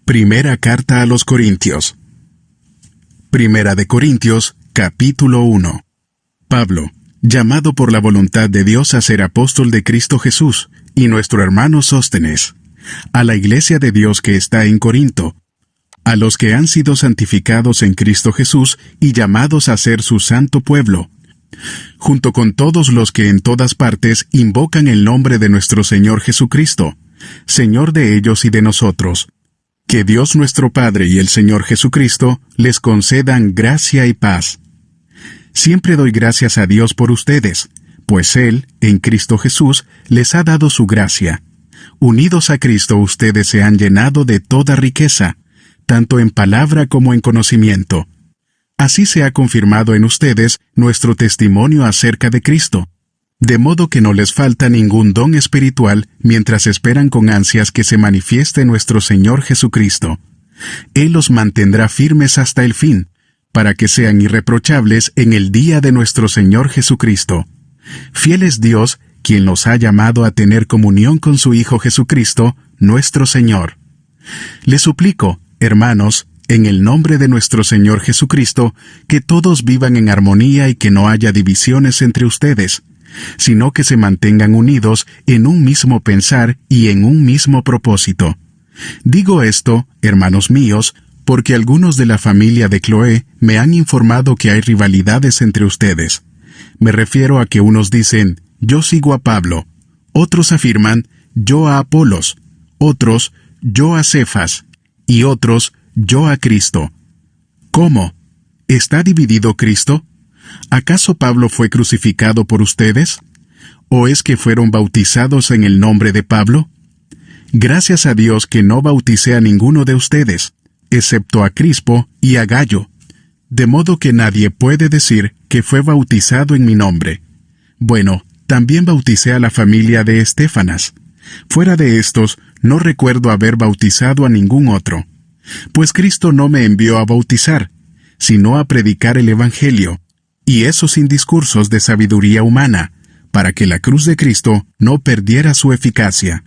Primera carta a los Corintios. Primera de Corintios, capítulo 1. Pablo, llamado por la voluntad de Dios a ser apóstol de Cristo Jesús, y nuestro hermano Sóstenes, a la iglesia de Dios que está en Corinto, a los que han sido santificados en Cristo Jesús y llamados a ser su santo pueblo, junto con todos los que en todas partes invocan el nombre de nuestro Señor Jesucristo, Señor de ellos y de nosotros. Que Dios nuestro Padre y el Señor Jesucristo les concedan gracia y paz. Siempre doy gracias a Dios por ustedes, pues Él, en Cristo Jesús, les ha dado su gracia. Unidos a Cristo ustedes se han llenado de toda riqueza, tanto en palabra como en conocimiento. Así se ha confirmado en ustedes nuestro testimonio acerca de Cristo, de modo que no les falta ningún don espiritual mientras esperan con ansias que se manifieste nuestro Señor Jesucristo. Él los mantendrá firmes hasta el fin, para que sean irreprochables en el día de nuestro Señor Jesucristo. Fiel es Dios, quien los ha llamado a tener comunión con su Hijo Jesucristo, nuestro Señor. Les suplico, hermanos, en el nombre de nuestro Señor Jesucristo, que todos vivan en armonía y que no haya divisiones entre ustedes, sino que se mantengan unidos en un mismo pensar y en un mismo propósito. Digo esto, hermanos míos, porque algunos de la familia de Cloé me han informado que hay rivalidades entre ustedes. Me refiero a que unos dicen, yo sigo a Pablo, otros afirman, yo a Apolos, otros, yo a Cefas, y otros, yo a Cristo. ¿Cómo? ¿Está dividido Cristo? ¿Acaso Pablo fue crucificado por ustedes? ¿O es que fueron bautizados en el nombre de Pablo? Gracias a Dios que no bauticé a ninguno de ustedes, excepto a Crispo y a Gayo, de modo que nadie puede decir que fue bautizado en mi nombre. Bueno, también bauticé a la familia de Estéfanas. Fuera de estos, no recuerdo haber bautizado a ningún otro. Pues Cristo no me envió a bautizar, sino a predicar el Evangelio, y eso sin discursos de sabiduría humana, para que la cruz de Cristo no perdiera su eficacia.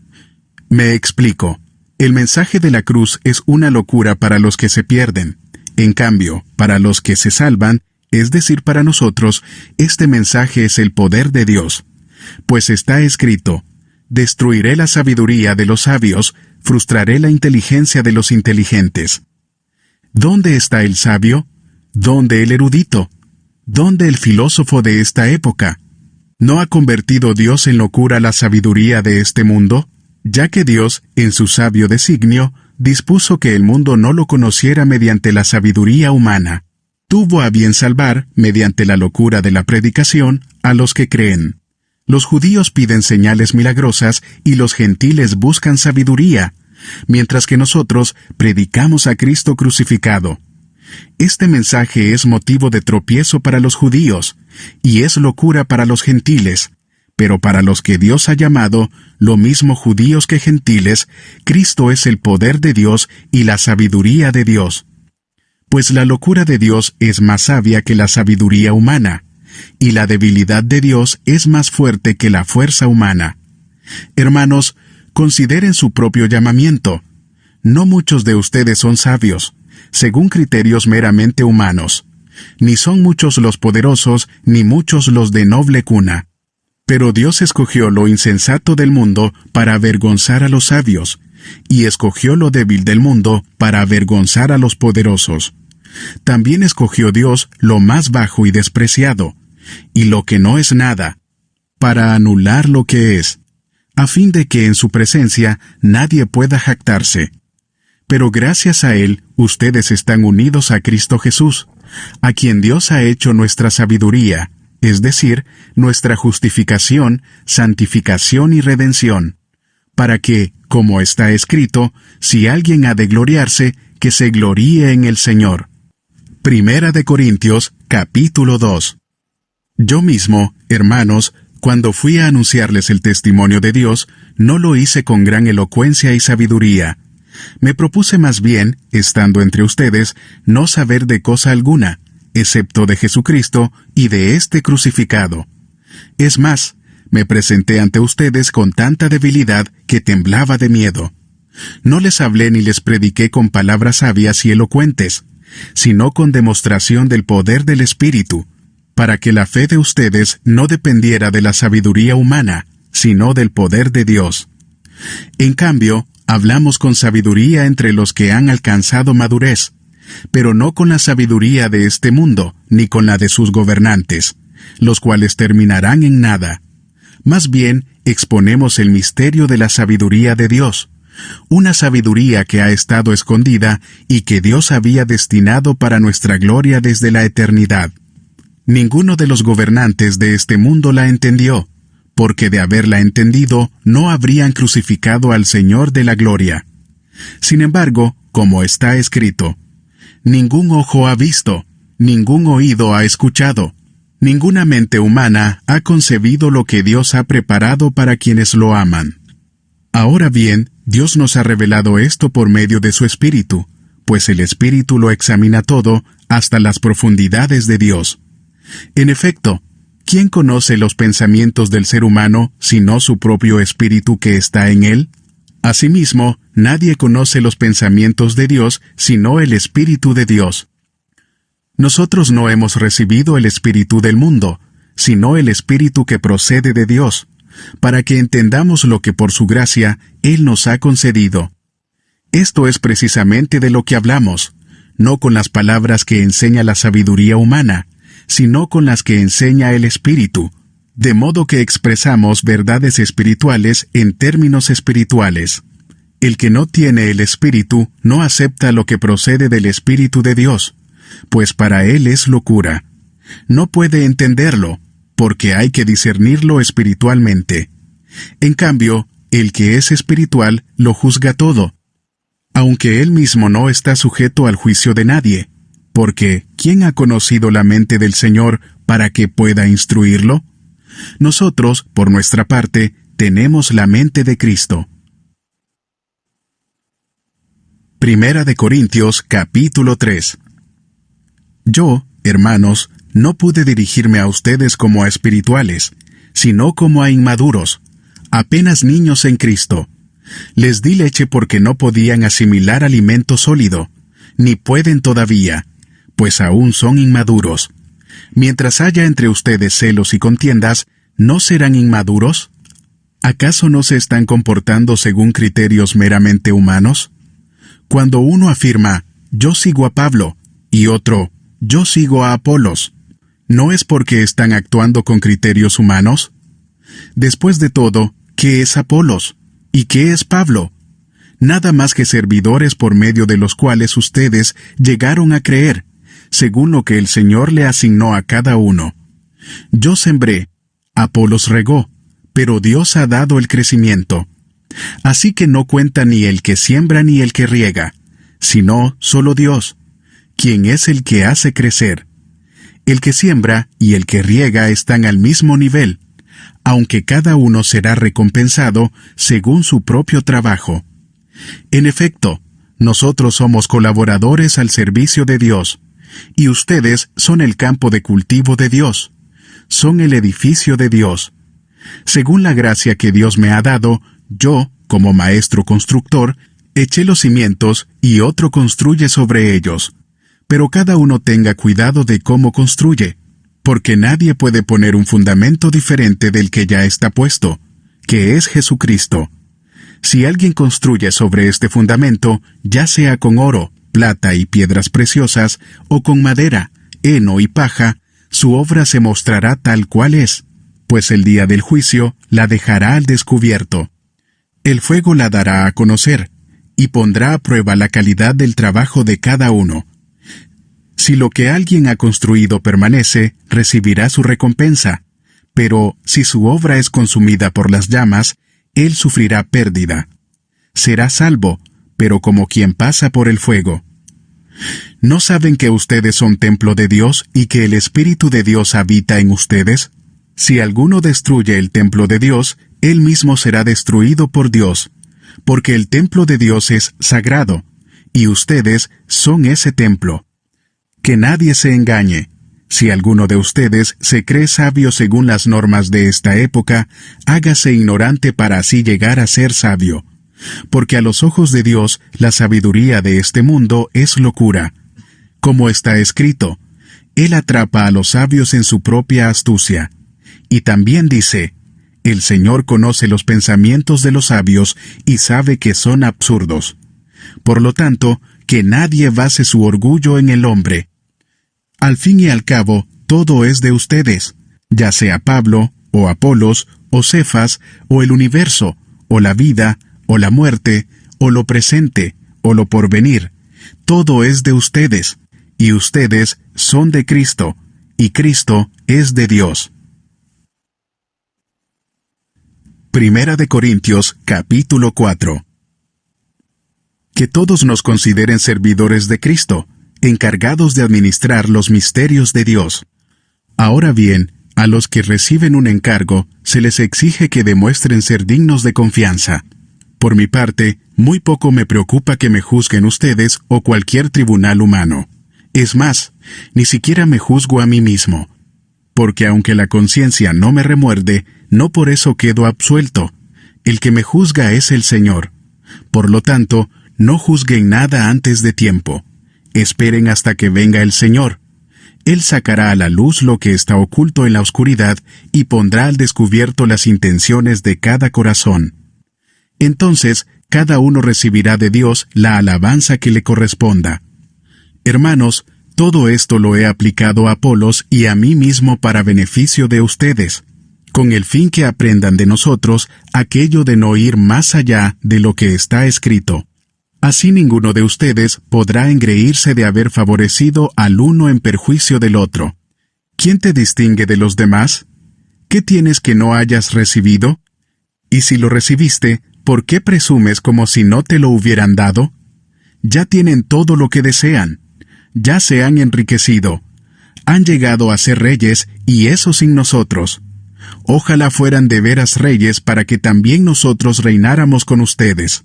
Me explico. El mensaje de la cruz es una locura para los que se pierden. En cambio, para los que se salvan, es decir, para nosotros, este mensaje es el poder de Dios. Pues está escrito, destruiré la sabiduría de los sabios, frustraré la inteligencia de los inteligentes. ¿Dónde está el sabio? ¿Dónde el erudito? ¿Dónde el filósofo de esta época? ¿No ha convertido Dios en locura la sabiduría de este mundo? Ya que Dios, en su sabio designio, dispuso que el mundo no lo conociera mediante la sabiduría humana. Tuvo a bien salvar, mediante la locura de la predicación, a los que creen. Los judíos piden señales milagrosas y los gentiles buscan sabiduría, mientras que nosotros predicamos a Cristo crucificado. Este mensaje es motivo de tropiezo para los judíos, y es locura para los gentiles, pero para los que Dios ha llamado, lo mismo judíos que gentiles, Cristo es el poder de Dios y la sabiduría de Dios. Pues la locura de Dios es más sabia que la sabiduría humana, y la debilidad de Dios es más fuerte que la fuerza humana. Hermanos, consideren su propio llamamiento. No muchos de ustedes son sabios, según criterios meramente humanos. Ni son muchos los poderosos, ni muchos los de noble cuna. Pero Dios escogió lo insensato del mundo para avergonzar a los sabios, y escogió lo débil del mundo para avergonzar a los poderosos. También escogió Dios lo más bajo y despreciado, y lo que no es nada, para anular lo que es, a fin de que en su presencia nadie pueda jactarse. Pero gracias a Él, ustedes están unidos a Cristo Jesús, a quien Dios ha hecho nuestra sabiduría, es decir, nuestra justificación, santificación y redención, para que, como está escrito, si alguien ha de gloriarse, que se gloríe en el Señor. Primera de Corintios, capítulo 2. Yo mismo, hermanos, cuando fui a anunciarles el testimonio de Dios, no lo hice con gran elocuencia y sabiduría. Me propuse más bien, estando entre ustedes, no saber de cosa alguna, excepto de Jesucristo y de este crucificado. Es más, me presenté ante ustedes con tanta debilidad que temblaba de miedo. No les hablé ni les prediqué con palabras sabias y elocuentes, sino con demostración del poder del Espíritu, para que la fe de ustedes no dependiera de la sabiduría humana, sino del poder de Dios. En cambio, hablamos con sabiduría entre los que han alcanzado madurez, pero no con la sabiduría de este mundo, ni con la de sus gobernantes, los cuales terminarán en nada. Más bien, exponemos el misterio de la sabiduría de Dios, una sabiduría que ha estado escondida y que Dios había destinado para nuestra gloria desde la eternidad. Ninguno de los gobernantes de este mundo la entendió, porque de haberla entendido no habrían crucificado al Señor de la gloria. Sin embargo, como está escrito, ningún ojo ha visto, ningún oído ha escuchado, ninguna mente humana ha concebido lo que Dios ha preparado para quienes lo aman. Ahora bien, Dios nos ha revelado esto por medio de su Espíritu, pues el Espíritu lo examina todo hasta las profundidades de Dios. En efecto, ¿quién conoce los pensamientos del ser humano sino su propio Espíritu que está en él? Asimismo, nadie conoce los pensamientos de Dios sino el Espíritu de Dios. Nosotros no hemos recibido el espíritu del mundo, sino el Espíritu que procede de Dios, para que entendamos lo que por su gracia Él nos ha concedido. Esto es precisamente de lo que hablamos, no con las palabras que enseña la sabiduría humana, sino con las que enseña el Espíritu, de modo que expresamos verdades espirituales en términos espirituales. El que no tiene el Espíritu no acepta lo que procede del Espíritu de Dios, pues para él es locura. No puede entenderlo, porque hay que discernirlo espiritualmente. En cambio, el que es espiritual lo juzga todo, aunque él mismo no está sujeto al juicio de nadie, porque ¿quién ha conocido la mente del Señor para que pueda instruirlo? Nosotros, por nuestra parte, tenemos la mente de Cristo. Primera de Corintios, capítulo 3. Yo, hermanos, no pude dirigirme a ustedes como a espirituales, sino como a inmaduros, apenas niños en Cristo. Les di leche porque no podían asimilar alimento sólido, ni pueden todavía, pues aún son inmaduros. Mientras haya entre ustedes celos y contiendas, ¿no serán inmaduros? ¿Acaso no se están comportando según criterios meramente humanos? Cuando uno afirma, yo sigo a Pablo, y otro, yo sigo a Apolos, ¿no es porque están actuando con criterios humanos? Después de todo, ¿qué es Apolos? ¿Y qué es Pablo? Nada más que servidores por medio de los cuales ustedes llegaron a creer, según lo que el Señor le asignó a cada uno. Yo sembré, Apolos regó, pero Dios ha dado el crecimiento. Así que no cuenta ni el que siembra ni el que riega, sino solo Dios, quien es el que hace crecer. El que siembra y el que riega están al mismo nivel, aunque cada uno será recompensado según su propio trabajo. En efecto, nosotros somos colaboradores al servicio de Dios, y ustedes son el campo de cultivo de Dios, son el edificio de Dios. Según la gracia que Dios me ha dado, yo, como maestro constructor, eché los cimientos y otro construye sobre ellos. Pero cada uno tenga cuidado de cómo construye, porque nadie puede poner un fundamento diferente del que ya está puesto, que es Jesucristo. Si alguien construye sobre este fundamento, ya sea con oro, plata y piedras preciosas, o con madera, heno y paja, su obra se mostrará tal cual es, pues el día del juicio la dejará al descubierto. El fuego la dará a conocer, y pondrá a prueba la calidad del trabajo de cada uno. Si lo que alguien ha construido permanece, recibirá su recompensa, pero si su obra es consumida por las llamas, él sufrirá pérdida. Será salvo, pero como quien pasa por el fuego. ¿No saben que ustedes son templo de Dios y que el Espíritu de Dios habita en ustedes? Si alguno destruye el templo de Dios, él mismo será destruido por Dios, porque el templo de Dios es sagrado, y ustedes son ese templo. Que nadie se engañe. Si alguno de ustedes se cree sabio según las normas de esta época, hágase ignorante para así llegar a ser sabio, Porque a los ojos de Dios la sabiduría de este mundo es locura. Como está escrito, Él atrapa a los sabios en su propia astucia. Y también dice, el Señor conoce los pensamientos de los sabios y sabe que son absurdos. Por lo tanto, que nadie base su orgullo en el hombre. Al fin y al cabo, todo es de ustedes, ya sea Pablo, o Apolos, o Cefas, o el universo, o la vida, o la muerte, o lo presente, o lo porvenir. Todo es de ustedes, y ustedes son de Cristo, y Cristo es de Dios. Primera de Corintios, capítulo 4. Que todos nos consideren servidores de Cristo, encargados de administrar los misterios de Dios. Ahora bien, a los que reciben un encargo, se les exige que demuestren ser dignos de confianza. Por mi parte, muy poco me preocupa que me juzguen ustedes o cualquier tribunal humano. Es más, ni siquiera me juzgo a mí mismo. Porque aunque la conciencia no me remuerde, no por eso quedo absuelto. El que me juzga es el Señor. Por lo tanto, no juzguen nada antes de tiempo. Esperen hasta que venga el Señor. Él sacará a la luz lo que está oculto en la oscuridad y pondrá al descubierto las intenciones de cada corazón. Entonces, cada uno recibirá de Dios la alabanza que le corresponda. Hermanos, todo esto lo he aplicado a Apolos y a mí mismo para beneficio de ustedes, con el fin que aprendan de nosotros aquello de no ir más allá de lo que está escrito. Así ninguno de ustedes podrá engreírse de haber favorecido al uno en perjuicio del otro. ¿Quién te distingue de los demás? ¿Qué tienes que no hayas recibido? Y si lo recibiste, ¿por qué presumes como si no te lo hubieran dado? Ya tienen todo lo que desean. Ya se han enriquecido. Han llegado a ser reyes, y eso sin nosotros. Ojalá fueran de veras reyes para que también nosotros reináramos con ustedes.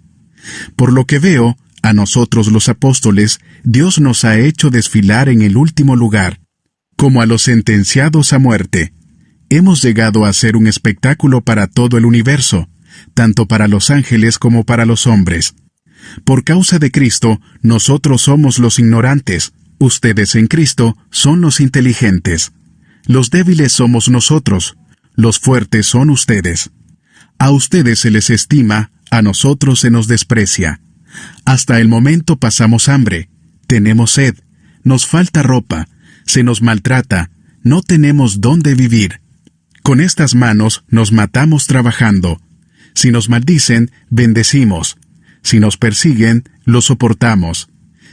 Por lo que veo, a nosotros los apóstoles, Dios nos ha hecho desfilar en el último lugar, como a los sentenciados a muerte. Hemos llegado a ser un espectáculo para todo el universo, tanto para los ángeles como para los hombres. Por causa de Cristo, nosotros somos los ignorantes, ustedes en Cristo son los inteligentes. Los débiles somos nosotros, los fuertes son ustedes. A ustedes se les estima, a nosotros se nos desprecia. Hasta el momento pasamos hambre, tenemos sed, nos falta ropa, se nos maltrata, no tenemos dónde vivir. Con estas manos nos matamos trabajando. Si nos maldicen, bendecimos. Si nos persiguen, los soportamos.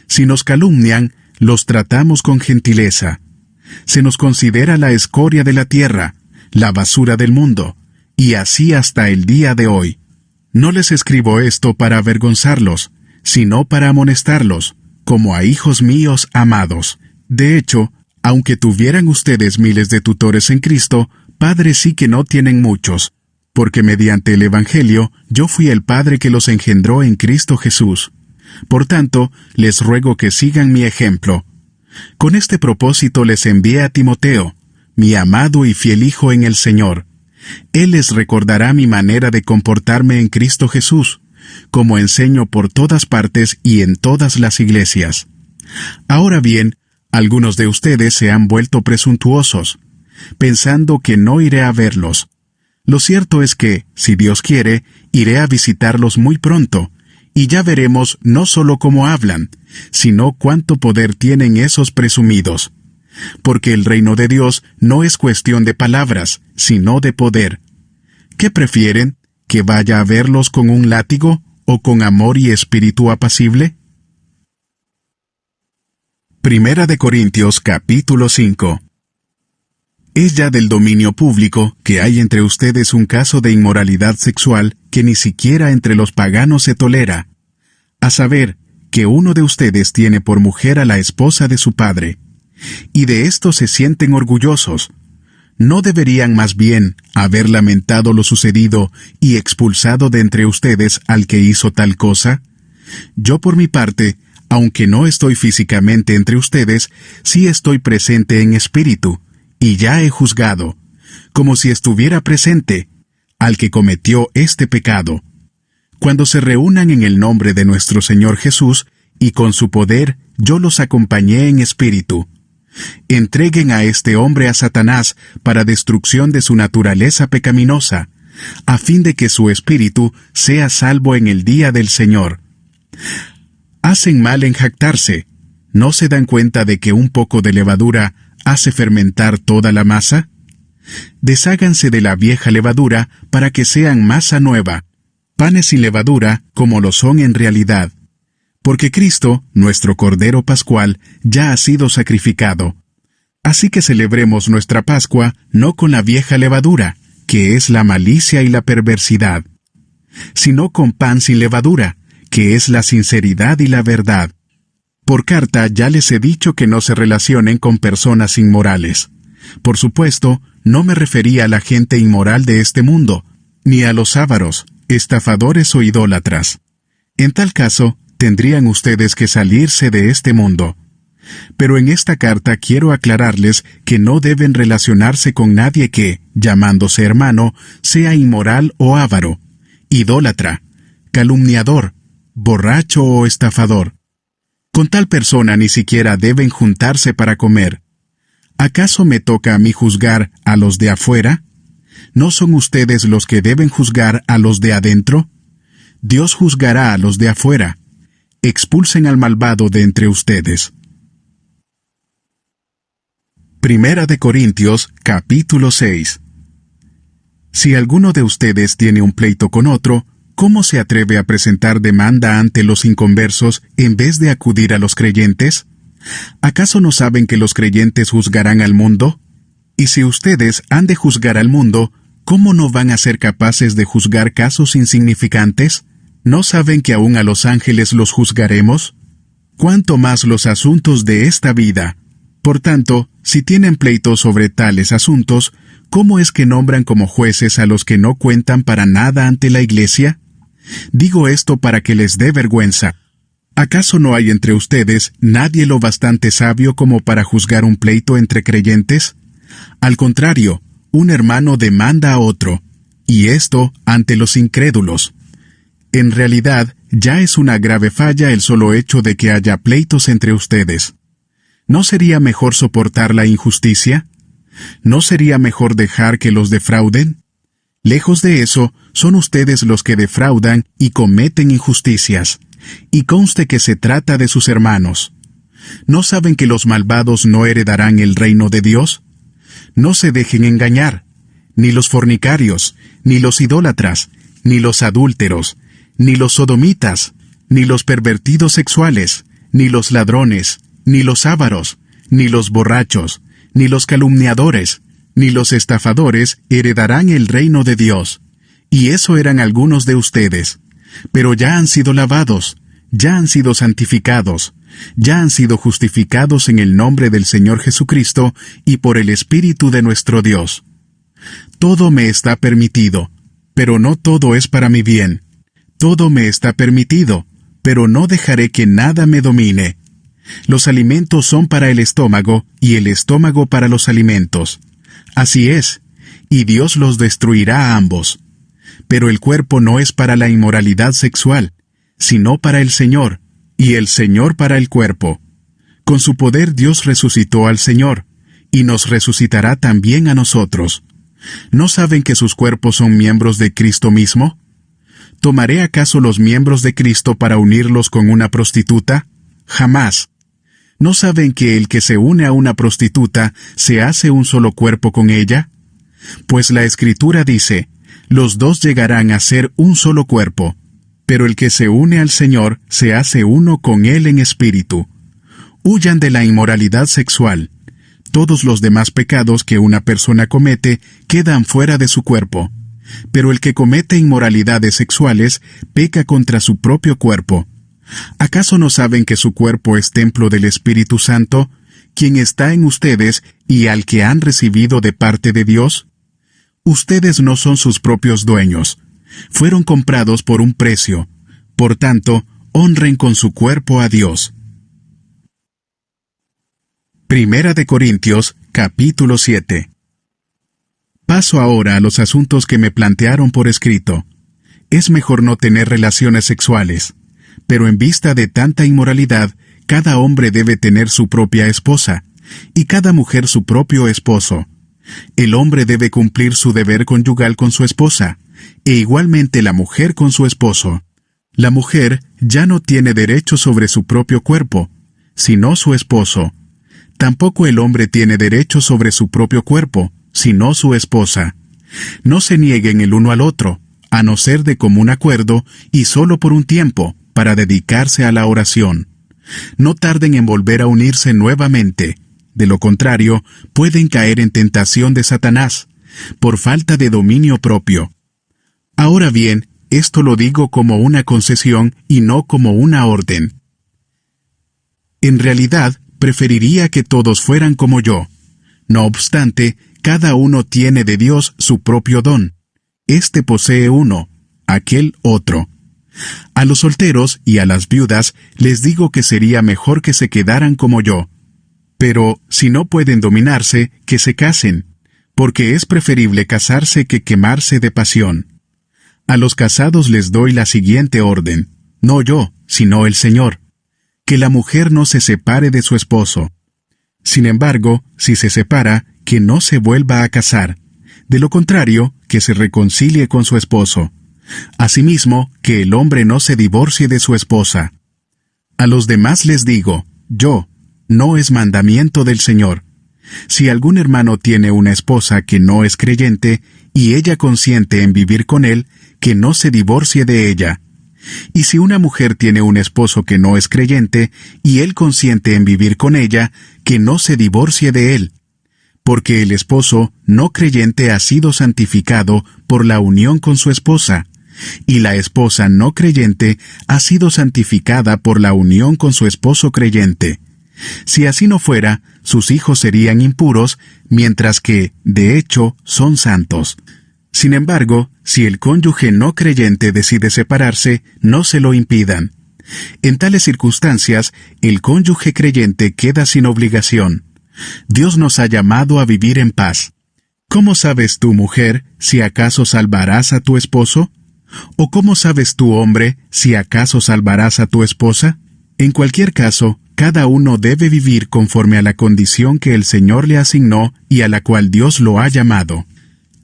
Si nos calumnian, los tratamos con gentileza. Se nos considera la escoria de la tierra, la basura del mundo, y así hasta el día de hoy. No les escribo esto para avergonzarlos, sino para amonestarlos, como a hijos míos amados. De hecho, aunque tuvieran ustedes miles de tutores en Cristo, padres sí que no tienen muchos, porque mediante el Evangelio yo fui el padre que los engendró en Cristo Jesús. Por tanto, les ruego que sigan mi ejemplo. Con este propósito les envié a Timoteo, mi amado y fiel hijo en el Señor. Él les recordará mi manera de comportarme en Cristo Jesús, como enseño por todas partes y en todas las iglesias. Ahora bien, algunos de ustedes se han vuelto presuntuosos, pensando que no iré a verlos. Lo cierto es que, si Dios quiere, iré a visitarlos muy pronto, y ya veremos no solo cómo hablan, sino cuánto poder tienen esos presumidos. Porque el reino de Dios no es cuestión de palabras, sino de poder. ¿Qué prefieren? ¿Que vaya a verlos con un látigo o con amor y espíritu apacible? Primera de Corintios capítulo 5. Es ya del dominio público que hay entre ustedes un caso de inmoralidad sexual que ni siquiera entre los paganos se tolera, a saber, que uno de ustedes tiene por mujer a la esposa de su padre, y de esto se sienten orgullosos. ¿No deberían más bien haber lamentado lo sucedido y expulsado de entre ustedes al que hizo tal cosa? Yo por mi parte, aunque no estoy físicamente entre ustedes, sí estoy presente en espíritu, y ya he juzgado, como si estuviera presente, al que cometió este pecado. Cuando se reúnan en el nombre de nuestro Señor Jesús, y con su poder yo los acompañé en espíritu. Entreguen a este hombre a Satanás para destrucción de su naturaleza pecaminosa, a fin de que su espíritu sea salvo en el día del Señor. Hacen mal en jactarse. ¿No se dan cuenta de que un poco de levadura hace fermentar toda la masa? Desháganse de la vieja levadura para que sean masa nueva, panes sin levadura como lo son en realidad. Porque Cristo, nuestro Cordero Pascual, ya ha sido sacrificado. Así que celebremos nuestra Pascua no con la vieja levadura, que es la malicia y la perversidad, sino con pan sin levadura, que es la sinceridad y la verdad. Por carta ya les he dicho que no se relacionen con personas inmorales. Por supuesto, no me refería a la gente inmoral de este mundo, ni a los ávaros, estafadores o idólatras. En tal caso, tendrían ustedes que salirse de este mundo. Pero en esta carta quiero aclararles que no deben relacionarse con nadie que, llamándose hermano, sea inmoral o avaro, idólatra, calumniador, borracho o estafador. Con tal persona ni siquiera deben juntarse para comer. ¿Acaso me toca a mí juzgar a los de afuera? ¿No son ustedes los que deben juzgar a los de adentro? Dios juzgará a los de afuera. Expulsen al malvado de entre ustedes. Primera de Corintios, capítulo 6. Si alguno de ustedes tiene un pleito con otro, ¿cómo se atreve a presentar demanda ante los inconversos en vez de acudir a los creyentes? ¿Acaso no saben que los creyentes juzgarán al mundo? Y si ustedes han de juzgar al mundo, ¿cómo no van a ser capaces de juzgar casos insignificantes? ¿No saben que aún a los ángeles los juzgaremos? ¿Cuánto más los asuntos de esta vida? Por tanto, si tienen pleitos sobre tales asuntos, ¿cómo es que nombran como jueces a los que no cuentan para nada ante la Iglesia? Digo esto para que les dé vergüenza. ¿Acaso no hay entre ustedes nadie lo bastante sabio como para juzgar un pleito entre creyentes? Al contrario, un hermano demanda a otro, y esto ante los incrédulos. En realidad, ya es una grave falla el solo hecho de que haya pleitos entre ustedes. ¿No sería mejor soportar la injusticia? ¿No sería mejor dejar que los defrauden? Lejos de eso, son ustedes los que defraudan y cometen injusticias, y conste que se trata de sus hermanos. ¿No saben que los malvados no heredarán el reino de Dios? No se dejen engañar, ni los fornicarios, ni los idólatras, ni los adúlteros, ni los sodomitas, ni los pervertidos sexuales, ni los ladrones, ni los ávaros, ni los borrachos, ni los calumniadores, ni los estafadores heredarán el reino de Dios. Y eso eran algunos de ustedes. Pero ya han sido lavados, ya han sido santificados, ya han sido justificados en el nombre del Señor Jesucristo y por el Espíritu de nuestro Dios. Todo me está permitido, pero no todo es para mi bien. Todo me está permitido, pero no dejaré que nada me domine. Los alimentos son para el estómago, y el estómago para los alimentos. Así es, y Dios los destruirá a ambos. Pero el cuerpo no es para la inmoralidad sexual, sino para el Señor, y el Señor para el cuerpo. Con su poder Dios resucitó al Señor, y nos resucitará también a nosotros. ¿No saben que sus cuerpos son miembros de Cristo mismo? ¿Tomaré acaso los miembros de Cristo para unirlos con una prostituta? Jamás. ¿No saben que el que se une a una prostituta se hace un solo cuerpo con ella? Pues la Escritura dice, los dos llegarán a ser un solo cuerpo, pero el que se une al Señor se hace uno con Él en espíritu. Huyan de la inmoralidad sexual. Todos los demás pecados que una persona comete quedan fuera de su cuerpo, pero el que comete inmoralidades sexuales peca contra su propio cuerpo. ¿Acaso no saben que su cuerpo es templo del Espíritu Santo, quien está en ustedes y al que han recibido de parte de Dios? Ustedes no son sus propios dueños. Fueron comprados por un precio. Por tanto, honren con su cuerpo a Dios. Primera de Corintios, capítulo 7. Paso ahora a los asuntos que me plantearon por escrito. Es mejor no tener relaciones sexuales. Pero en vista de tanta inmoralidad, cada hombre debe tener su propia esposa, y cada mujer su propio esposo. El hombre debe cumplir su deber conyugal con su esposa, e igualmente la mujer con su esposo. La mujer ya no tiene derecho sobre su propio cuerpo, sino su esposo. Tampoco el hombre tiene derecho sobre su propio cuerpo, sino su esposa. No se nieguen el uno al otro, a no ser de común acuerdo y solo por un tiempo, para dedicarse a la oración. No tarden en volver a unirse nuevamente. De lo contrario, pueden caer en tentación de Satanás, por falta de dominio propio. Ahora bien, esto lo digo como una concesión y no como una orden. En realidad, preferiría que todos fueran como yo. No obstante, cada uno tiene de Dios su propio don. Este posee uno, aquel otro. A los solteros y a las viudas les digo que sería mejor que se quedaran como yo. Pero, si no pueden dominarse, que se casen, porque es preferible casarse que quemarse de pasión. A los casados les doy la siguiente orden, no yo, sino el Señor: que la mujer no se separe de su esposo. Sin embargo, si se separa, que no se vuelva a casar. De lo contrario, que se reconcilie con su esposo. Asimismo, que el hombre no se divorcie de su esposa. A los demás les digo, yo, no es mandamiento del Señor. Si algún hermano tiene una esposa que no es creyente, y ella consiente en vivir con él, que no se divorcie de ella. Y si una mujer tiene un esposo que no es creyente, y él consiente en vivir con ella, que no se divorcie de él. Porque el esposo no creyente ha sido santificado por la unión con su esposa, y la esposa no creyente ha sido santificada por la unión con su esposo creyente. Si así no fuera, sus hijos serían impuros, mientras que, de hecho, son santos. Sin embargo, si el cónyuge no creyente decide separarse, no se lo impidan. En tales circunstancias, el cónyuge creyente queda sin obligación. Dios nos ha llamado a vivir en paz. ¿Cómo sabes tú, mujer, si acaso salvarás a tu esposo? ¿O cómo sabes tú, hombre, si acaso salvarás a tu esposa? En cualquier caso, cada uno debe vivir conforme a la condición que el Señor le asignó y a la cual Dios lo ha llamado.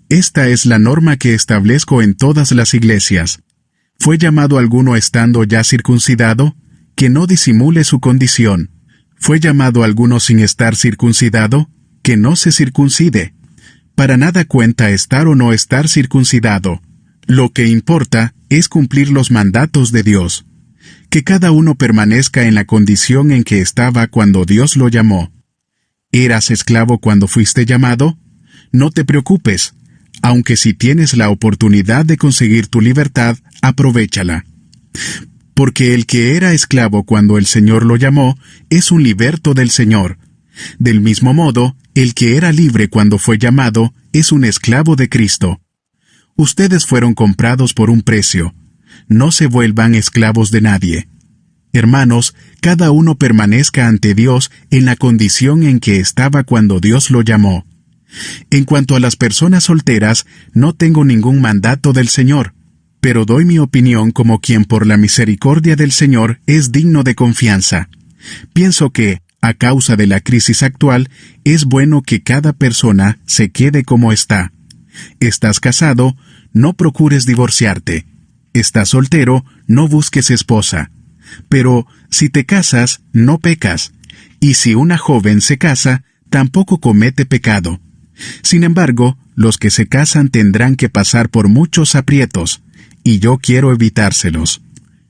Esta es la norma que establezco en todas las iglesias. ¿Fue llamado alguno estando ya circuncidado? Que no disimule su condición. ¿Fue llamado alguno sin estar circuncidado? Que no se circuncide. Para nada cuenta estar o no estar circuncidado. Lo que importa es cumplir los mandatos de Dios. Que cada uno permanezca en la condición en que estaba cuando Dios lo llamó. ¿Eras esclavo cuando fuiste llamado? No te preocupes, aunque si tienes la oportunidad de conseguir tu libertad, aprovéchala. Porque el que era esclavo cuando el Señor lo llamó, es un liberto del Señor. Del mismo modo, el que era libre cuando fue llamado, es un esclavo de Cristo. Ustedes fueron comprados por un precio. No se vuelvan esclavos de nadie. Hermanos, cada uno permanezca ante Dios en la condición en que estaba cuando Dios lo llamó. En cuanto a las personas solteras, no tengo ningún mandato del Señor, pero doy mi opinión como quien por la misericordia del Señor es digno de confianza. Pienso que, a causa de la crisis actual, es bueno que cada persona se quede como está. ¿Estás casado? No procures divorciarte. ¿Estás soltero? No busques esposa. Pero, si te casas, no pecas. Y si una joven se casa, tampoco comete pecado. Sin embargo, los que se casan tendrán que pasar por muchos aprietos, y yo quiero evitárselos.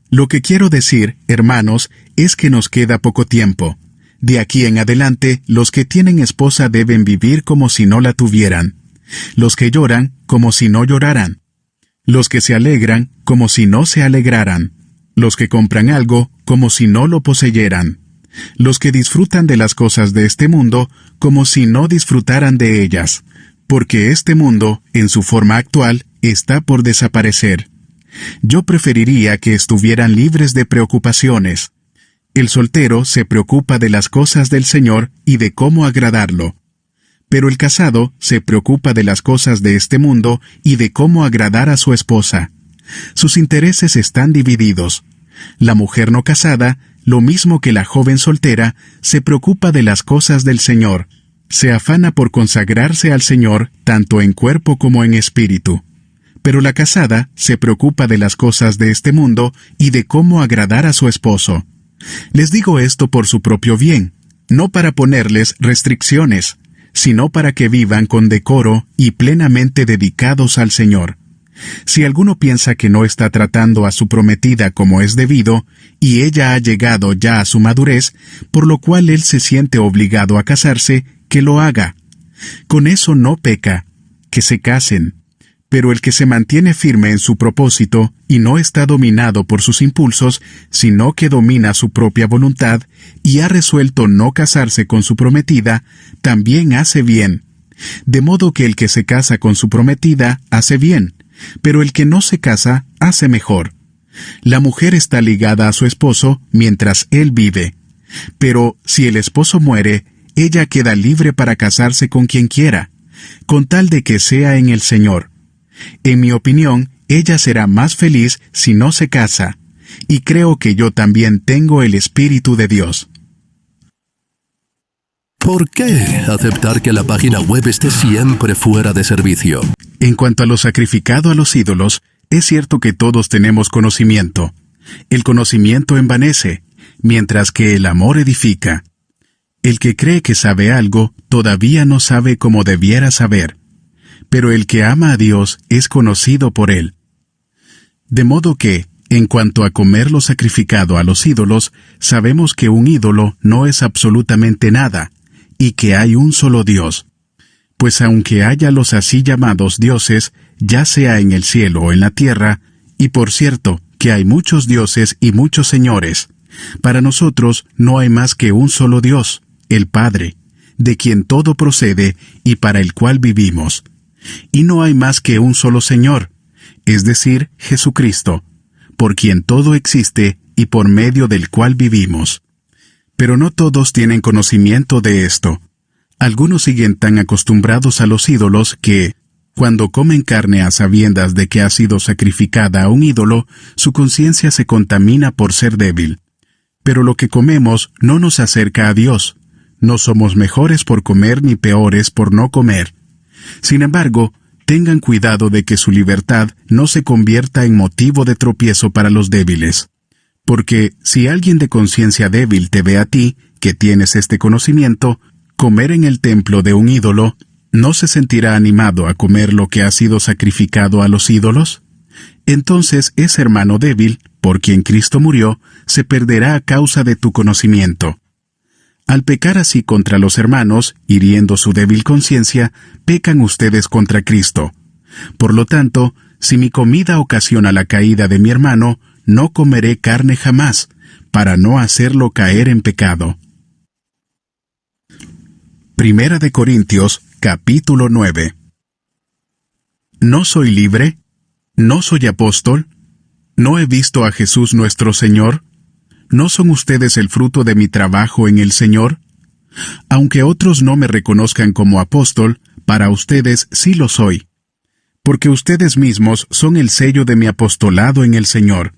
Lo que quiero decir, hermanos, es que nos queda poco tiempo. De aquí en adelante, los que tienen esposa deben vivir como si no la tuvieran. Los que lloran, como si no lloraran. Los que se alegran, como si no se alegraran. Los que compran algo, como si no lo poseyeran. Los que disfrutan de las cosas de este mundo, como si no disfrutaran de ellas. Porque este mundo, en su forma actual, está por desaparecer. Yo preferiría que estuvieran libres de preocupaciones. El soltero se preocupa de las cosas del Señor y de cómo agradarlo. Pero el casado se preocupa de las cosas de este mundo y de cómo agradar a su esposa. Sus intereses están divididos. La mujer no casada, lo mismo que la joven soltera, se preocupa de las cosas del Señor. Se afana por consagrarse al Señor, tanto en cuerpo como en espíritu. Pero la casada se preocupa de las cosas de este mundo y de cómo agradar a su esposo. Les digo esto por su propio bien, no para ponerles restricciones, sino para que vivan con decoro y plenamente dedicados al Señor. Si alguno piensa que no está tratando a su prometida como es debido, y ella ha llegado ya a su madurez, por lo cual él se siente obligado a casarse, que lo haga. Con eso no peca, que se casen. Pero el que se mantiene firme en su propósito y no está dominado por sus impulsos, sino que domina su propia voluntad y ha resuelto no casarse con su prometida, también hace bien. De modo que el que se casa con su prometida hace bien, pero el que no se casa hace mejor. La mujer está ligada a su esposo mientras él vive. Pero si el esposo muere, ella queda libre para casarse con quien quiera, con tal de que sea en el Señor. En mi opinión, ella será más feliz si no se casa, y creo que yo también tengo el Espíritu de Dios. ¿Por qué aceptar que la página web esté siempre fuera de servicio? En cuanto a lo sacrificado a los ídolos, es cierto que todos tenemos conocimiento. El conocimiento envanece, mientras que el amor edifica. El que cree que sabe algo, todavía no sabe como debiera saber. Pero el que ama a Dios es conocido por Él. De modo que, en cuanto a comer lo sacrificado a los ídolos, sabemos que un ídolo no es absolutamente nada, y que hay un solo Dios. Pues aunque haya los así llamados dioses, ya sea en el cielo o en la tierra, y por cierto, que hay muchos dioses y muchos señores, para nosotros no hay más que un solo Dios, el Padre, de quien todo procede y para el cual vivimos. Y no hay más que un solo Señor, es decir, Jesucristo, por quien todo existe y por medio del cual vivimos. Pero no todos tienen conocimiento de esto. Algunos siguen tan acostumbrados a los ídolos que, cuando comen carne a sabiendas de que ha sido sacrificada a un ídolo, su conciencia se contamina por ser débil. Pero lo que comemos no nos acerca a Dios. No somos mejores por comer ni peores por no comer. Sin embargo, tengan cuidado de que su libertad no se convierta en motivo de tropiezo para los débiles. Porque si alguien de conciencia débil te ve a ti, que tienes este conocimiento, comer en el templo de un ídolo, ¿no se sentirá animado a comer lo que ha sido sacrificado a los ídolos? Entonces ese hermano débil, por quien Cristo murió, se perderá a causa de tu conocimiento. Al pecar así contra los hermanos, hiriendo su débil conciencia, pecan ustedes contra Cristo. Por lo tanto, si mi comida ocasiona la caída de mi hermano, no comeré carne jamás, para no hacerlo caer en pecado. Primera de Corintios, capítulo 9. ¿No soy libre? ¿No soy apóstol? ¿No he visto a Jesús nuestro Señor? ¿No son ustedes el fruto de mi trabajo en el Señor? Aunque otros no me reconozcan como apóstol, para ustedes sí lo soy. Porque ustedes mismos son el sello de mi apostolado en el Señor.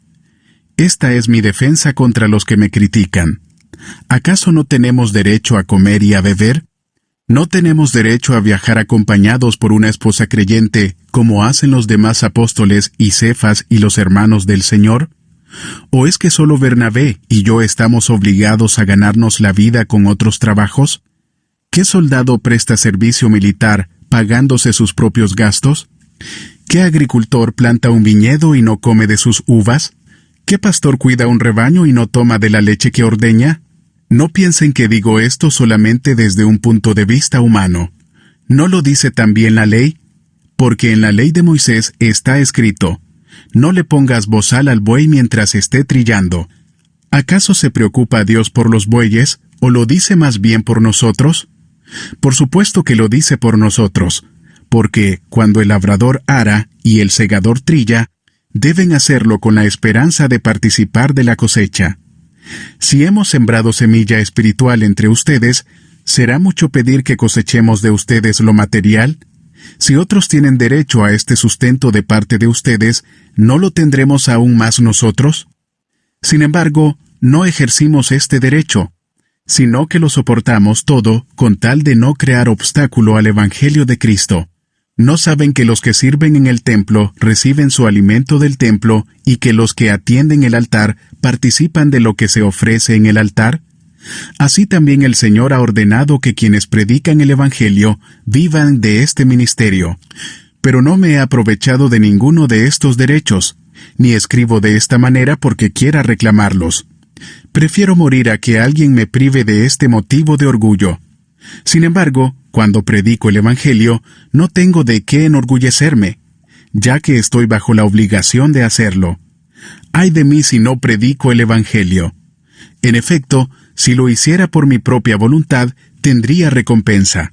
Esta es mi defensa contra los que me critican. ¿Acaso no tenemos derecho a comer y a beber? ¿No tenemos derecho a viajar acompañados por una esposa creyente, como hacen los demás apóstoles y Cefas y los hermanos del Señor? ¿O es que solo Bernabé y yo estamos obligados a ganarnos la vida con otros trabajos? ¿Qué soldado presta servicio militar pagándose sus propios gastos? ¿Qué agricultor planta un viñedo y no come de sus uvas? ¿Qué pastor cuida un rebaño y no toma de la leche que ordeña? No piensen que digo esto solamente desde un punto de vista humano. ¿No lo dice también la ley? Porque en la ley de Moisés está escrito: no le pongas bozal al buey mientras esté trillando. ¿Acaso se preocupa Dios por los bueyes, o lo dice más bien por nosotros? Por supuesto que lo dice por nosotros, porque cuando el labrador ara y el segador trilla, deben hacerlo con la esperanza de participar de la cosecha. Si hemos sembrado semilla espiritual entre ustedes, ¿será mucho pedir que cosechemos de ustedes lo material? Si otros tienen derecho a este sustento de parte de ustedes, ¿no lo tendremos aún más nosotros? Sin embargo, no ejercimos este derecho, sino que lo soportamos todo con tal de no crear obstáculo al Evangelio de Cristo. ¿No saben que los que sirven en el templo reciben su alimento del templo y que los que atienden el altar participan de lo que se ofrece en el altar? Así también el Señor ha ordenado que quienes predican el Evangelio vivan de este ministerio. Pero no me he aprovechado de ninguno de estos derechos, ni escribo de esta manera porque quiera reclamarlos. Prefiero morir a que alguien me prive de este motivo de orgullo. Sin embargo, cuando predico el Evangelio, no tengo de qué enorgullecerme, ya que estoy bajo la obligación de hacerlo. ¡Ay de mí si no predico el Evangelio! En efecto, si lo hiciera por mi propia voluntad, tendría recompensa.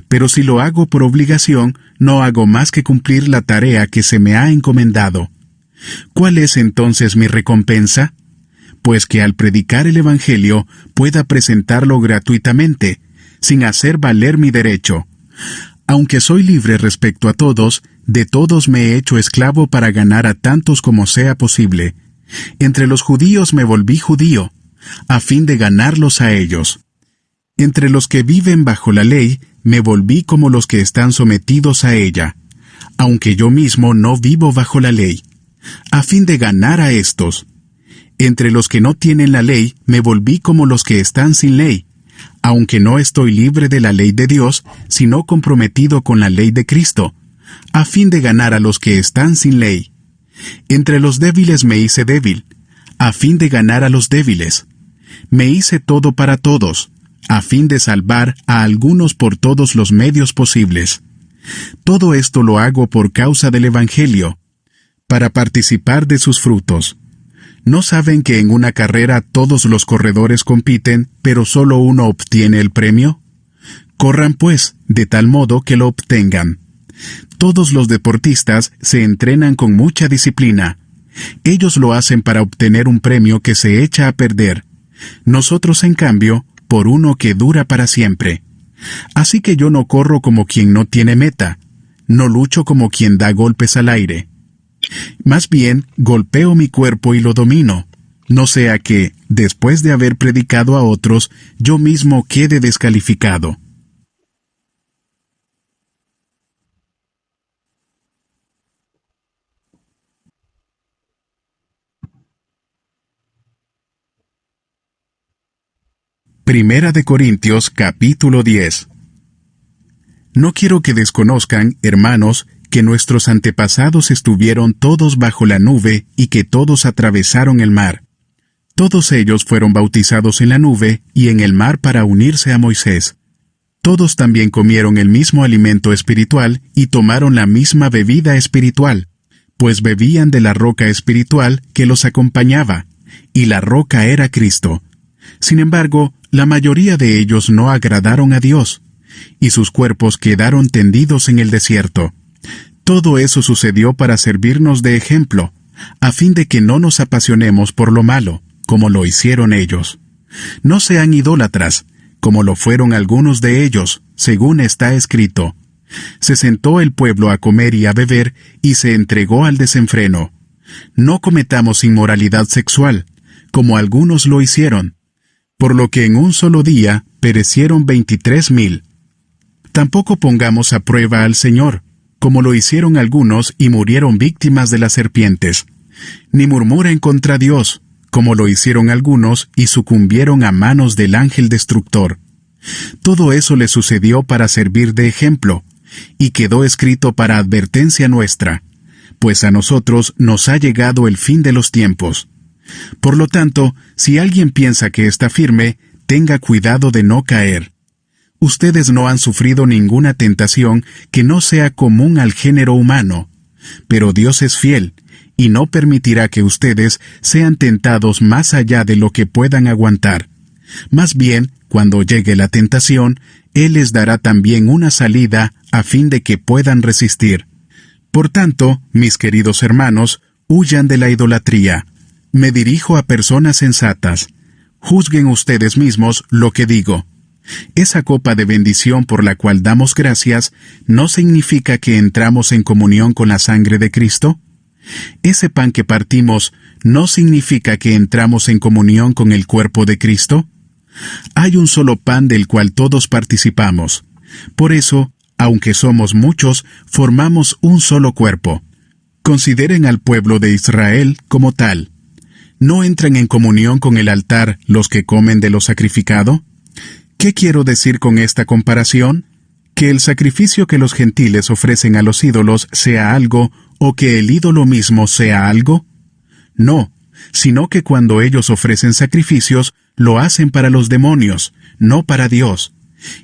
Pero si lo hago por obligación, no hago más que cumplir la tarea que se me ha encomendado. ¿Cuál es entonces mi recompensa? Pues que al predicar el Evangelio pueda presentarlo gratuitamente, sin hacer valer mi derecho. Aunque soy libre respecto a todos, de todos me he hecho esclavo para ganar a tantos como sea posible. Entre los judíos me volví judío, a fin de ganarlos a ellos. Entre los que viven bajo la ley, me volví como los que están sometidos a ella, aunque yo mismo no vivo bajo la ley, a fin de ganar a estos. Entre los que no tienen la ley, me volví como los que están sin ley, aunque no estoy libre de la ley de Dios, sino comprometido con la ley de Cristo, a fin de ganar a los que están sin ley. Entre los débiles me hice débil, a fin de ganar a los débiles. Me hice todo para todos, a fin de salvar a algunos por todos los medios posibles. Todo esto lo hago por causa del Evangelio, para participar de sus frutos. ¿No saben que en una carrera todos los corredores compiten, pero solo uno obtiene el premio? Corran pues, de tal modo que lo obtengan. Todos los deportistas se entrenan con mucha disciplina. Ellos lo hacen para obtener un premio que se echa a perder. Nosotros, en cambio, por uno que dura para siempre. Así que yo no corro como quien no tiene meta, no lucho como quien da golpes al aire. Más bien, golpeo mi cuerpo y lo domino, no sea que, después de haber predicado a otros, yo mismo quede descalificado. Primera de Corintios, capítulo 10. No quiero que desconozcan, hermanos, que nuestros antepasados estuvieron todos bajo la nube y que todos atravesaron el mar. Todos ellos fueron bautizados en la nube y en el mar para unirse a Moisés. Todos también comieron el mismo alimento espiritual y tomaron la misma bebida espiritual, pues bebían de la roca espiritual que los acompañaba, y la roca era Cristo. Sin embargo, la mayoría de ellos no agradaron a Dios, y sus cuerpos quedaron tendidos en el desierto. Todo eso sucedió para servirnos de ejemplo, a fin de que no nos apasionemos por lo malo, como lo hicieron ellos. No sean idólatras, como lo fueron algunos de ellos, según está escrito. Se sentó el pueblo a comer y a beber, y se entregó al desenfreno. No cometamos inmoralidad sexual, como algunos lo hicieron, por lo que en un solo día perecieron 23,000. Tampoco pongamos a prueba al Señor, como lo hicieron algunos y murieron víctimas de las serpientes. Ni murmuren contra Dios, como lo hicieron algunos y sucumbieron a manos del ángel destructor. Todo eso le sucedió para servir de ejemplo, y quedó escrito para advertencia nuestra, pues a nosotros nos ha llegado el fin de los tiempos. Por lo tanto, si alguien piensa que está firme, tenga cuidado de no caer. Ustedes no han sufrido ninguna tentación que no sea común al género humano, pero Dios es fiel, y no permitirá que ustedes sean tentados más allá de lo que puedan aguantar. Más bien, cuando llegue la tentación, Él les dará también una salida a fin de que puedan resistir. Por tanto, mis queridos hermanos, huyan de la idolatría. Me dirijo a personas sensatas. Juzguen ustedes mismos lo que digo. Esa copa de bendición por la cual damos gracias, ¿no significa que entramos en comunión con la sangre de Cristo? Ese pan que partimos, ¿no significa que entramos en comunión con el cuerpo de Cristo? Hay un solo pan del cual todos participamos. Por eso, aunque somos muchos, formamos un solo cuerpo. Consideren al pueblo de Israel como tal. ¿No entran en comunión con el altar los que comen de lo sacrificado? ¿Qué quiero decir con esta comparación? ¿Que el sacrificio que los gentiles ofrecen a los ídolos sea algo, o que el ídolo mismo sea algo? No, sino que cuando ellos ofrecen sacrificios, lo hacen para los demonios, no para Dios.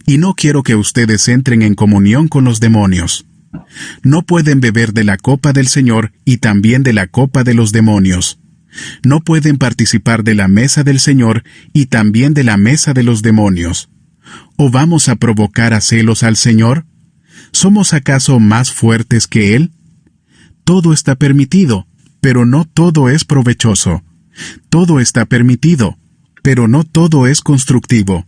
Y no quiero que ustedes entren en comunión con los demonios. No pueden beber de la copa del Señor y también de la copa de los demonios. No pueden participar de la mesa del Señor y también de la mesa de los demonios. ¿O vamos a provocar a celos al Señor? ¿Somos acaso más fuertes que Él? Todo está permitido, pero no todo es provechoso. Todo está permitido, pero no todo es constructivo.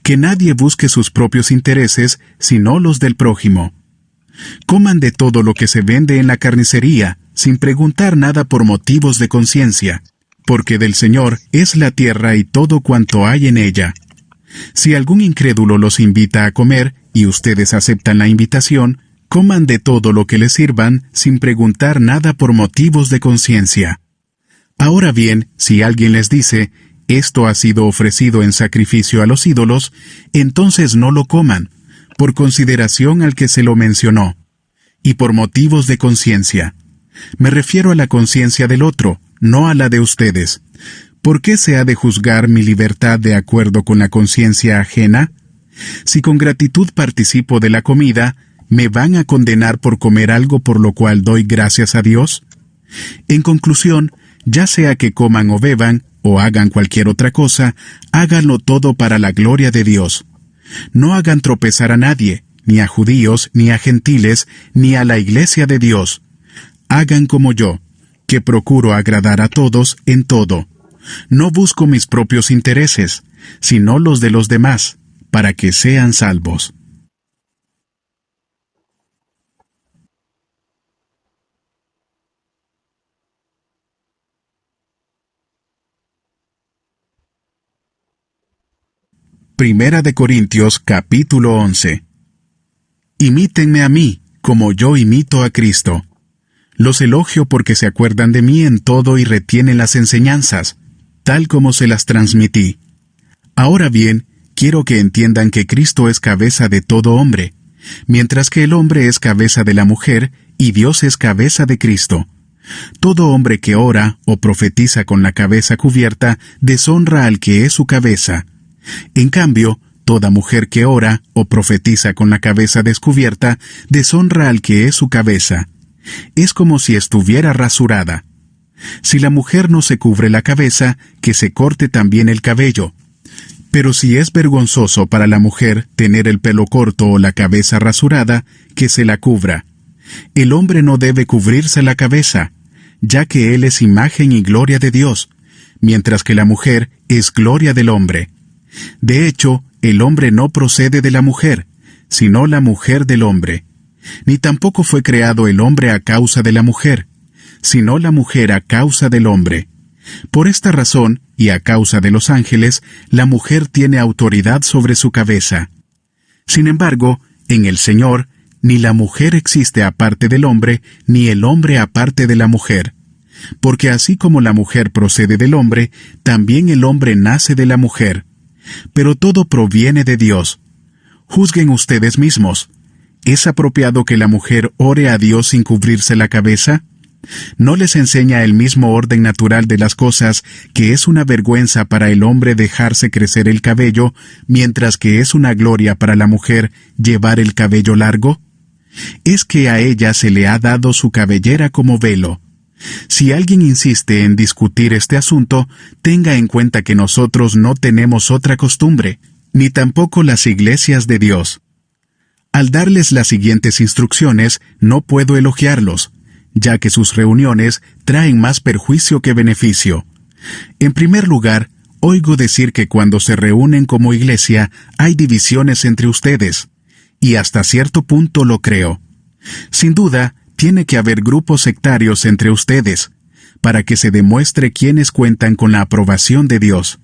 Que nadie busque sus propios intereses, sino los del prójimo. Coman de todo lo que se vende en la carnicería, sin preguntar nada por motivos de conciencia, porque del Señor es la tierra y todo cuanto hay en ella. Si algún incrédulo los invita a comer, y ustedes aceptan la invitación, coman de todo lo que les sirvan, sin preguntar nada por motivos de conciencia. Ahora bien, si alguien les dice, esto ha sido ofrecido en sacrificio a los ídolos, entonces no lo coman, por consideración al que se lo mencionó, y por motivos de conciencia. Me refiero a la conciencia del otro, no a la de ustedes. ¿Por qué se ha de juzgar mi libertad de acuerdo con la conciencia ajena? Si con gratitud participo de la comida, ¿me van a condenar por comer algo por lo cual doy gracias a Dios? En conclusión, ya sea que coman o beban, o hagan cualquier otra cosa, háganlo todo para la gloria de Dios. No hagan tropezar a nadie, ni a judíos, ni a gentiles, ni a la iglesia de Dios. Hagan como yo, que procuro agradar a todos en todo. No busco mis propios intereses, sino los de los demás, para que sean salvos. Primera de Corintios, capítulo 11. Imítenme a mí, como yo imito a Cristo. Los elogio porque se acuerdan de mí en todo y retienen las enseñanzas, tal como se las transmití. Ahora bien, quiero que entiendan que Cristo es cabeza de todo hombre, mientras que el hombre es cabeza de la mujer y Dios es cabeza de Cristo. Todo hombre que ora o profetiza con la cabeza cubierta deshonra al que es su cabeza. En cambio, toda mujer que ora o profetiza con la cabeza descubierta deshonra al que es su cabeza. Es como si estuviera rasurada. Si la mujer no se cubre la cabeza, que se corte también el cabello. Pero si es vergonzoso para la mujer tener el pelo corto o la cabeza rasurada, que se la cubra. El hombre no debe cubrirse la cabeza, ya que él es imagen y gloria de Dios, mientras que la mujer es gloria del hombre. De hecho, el hombre no procede de la mujer, sino la mujer del hombre. Ni tampoco fue creado el hombre a causa de la mujer, sino la mujer a causa del hombre. Por esta razón, y a causa de los ángeles, la mujer tiene autoridad sobre su cabeza. Sin embargo, en el Señor, ni la mujer existe aparte del hombre, ni el hombre aparte de la mujer. Porque así como la mujer procede del hombre, también el hombre nace de la mujer. Pero todo proviene de Dios. Juzguen ustedes mismos. ¿Es apropiado que la mujer ore a Dios sin cubrirse la cabeza? ¿No les enseña el mismo orden natural de las cosas que es una vergüenza para el hombre dejarse crecer el cabello, mientras que es una gloria para la mujer llevar el cabello largo? Es que a ella se le ha dado su cabellera como velo. Si alguien insiste en discutir este asunto, tenga en cuenta que nosotros no tenemos otra costumbre, ni tampoco las iglesias de Dios. Al darles las siguientes instrucciones, no puedo elogiarlos, ya que sus reuniones traen más perjuicio que beneficio. En primer lugar, Oigo decir que cuando se reúnen como iglesia hay divisiones entre ustedes, y hasta cierto punto lo creo. Sin duda, tiene que haber grupos sectarios entre ustedes, para que se demuestre quiénes cuentan con la aprobación de Dios.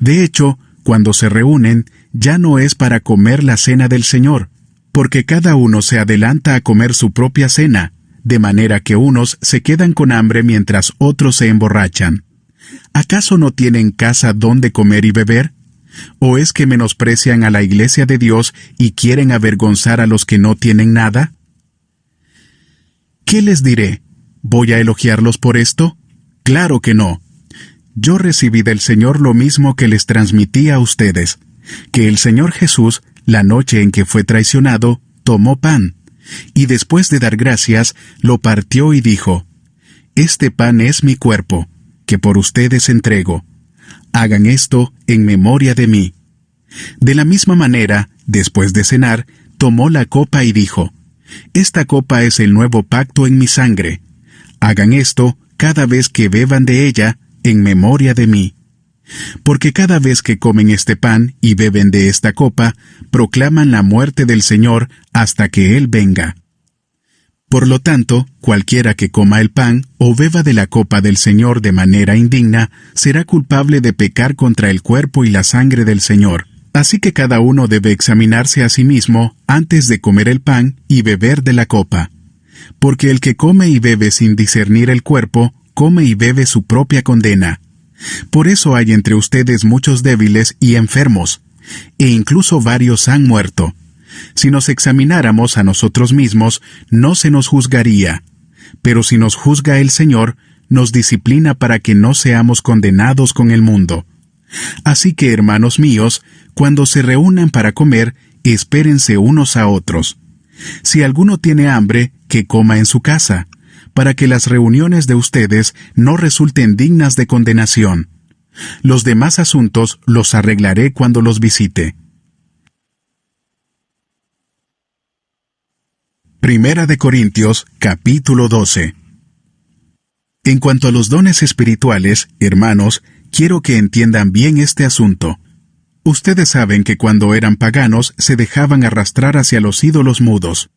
De hecho, cuando se reúnen, ya no es para comer la cena del Señor, porque cada uno se adelanta a comer su propia cena, de manera que unos se quedan con hambre mientras otros se emborrachan. ¿Acaso no tienen casa donde comer y beber? ¿O es que menosprecian a la iglesia de Dios y quieren avergonzar a los que no tienen nada? ¿Qué les diré? ¿Voy a elogiarlos por esto? Claro que no. Yo recibí del Señor lo mismo que les transmití a ustedes, que el Señor Jesús, la noche en que fue traicionado, tomó pan, y después de dar gracias, lo partió y dijo: «Este pan es mi cuerpo, que por ustedes entrego. Hagan esto en memoria de mí». De la misma manera, después de cenar, tomó la copa y dijo: «Esta copa es el nuevo pacto en mi sangre. Hagan esto cada vez que beban de ella, en memoria de mí. Porque cada vez que comen este pan y beben de esta copa, proclaman la muerte del Señor hasta que Él venga. Por lo tanto, cualquiera que coma el pan o beba de la copa del Señor de manera indigna, será culpable de pecar contra el cuerpo y la sangre del Señor. Así que cada uno debe examinarse a sí mismo antes de comer el pan y beber de la copa. Porque el que come y bebe sin discernir el cuerpo, come y bebe su propia condena. Por eso hay entre ustedes muchos débiles y enfermos, e incluso varios han muerto. Si nos examináramos a nosotros mismos, no se nos juzgaría. Pero si nos juzga el Señor, nos disciplina para que no seamos condenados con el mundo. Así que, hermanos míos, cuando se reúnan para comer, espérense unos a otros. Si alguno tiene hambre, que coma en su casa, para que las reuniones de ustedes no resulten dignas de condenación. Los demás asuntos los arreglaré cuando los visite. Primera de Corintios, capítulo 12. En cuanto a los dones espirituales, hermanos, quiero que entiendan bien este asunto. Ustedes saben que cuando eran paganos se dejaban arrastrar hacia los ídolos mudos.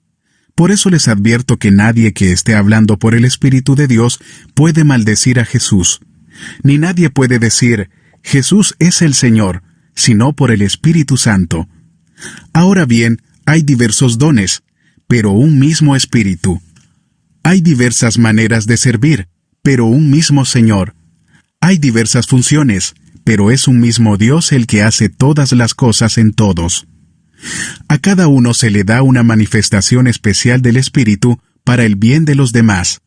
Por eso les advierto que nadie que esté hablando por el Espíritu de Dios puede maldecir a Jesús. Ni nadie puede decir: Jesús es el Señor, sino por el Espíritu Santo. Ahora bien, hay diversos dones, pero un mismo Espíritu. Hay diversas maneras de servir, pero un mismo Señor. Hay diversas funciones, pero es un mismo Dios el que hace todas las cosas en todos. A cada uno se le da una manifestación especial del Espíritu para el bien de los demás.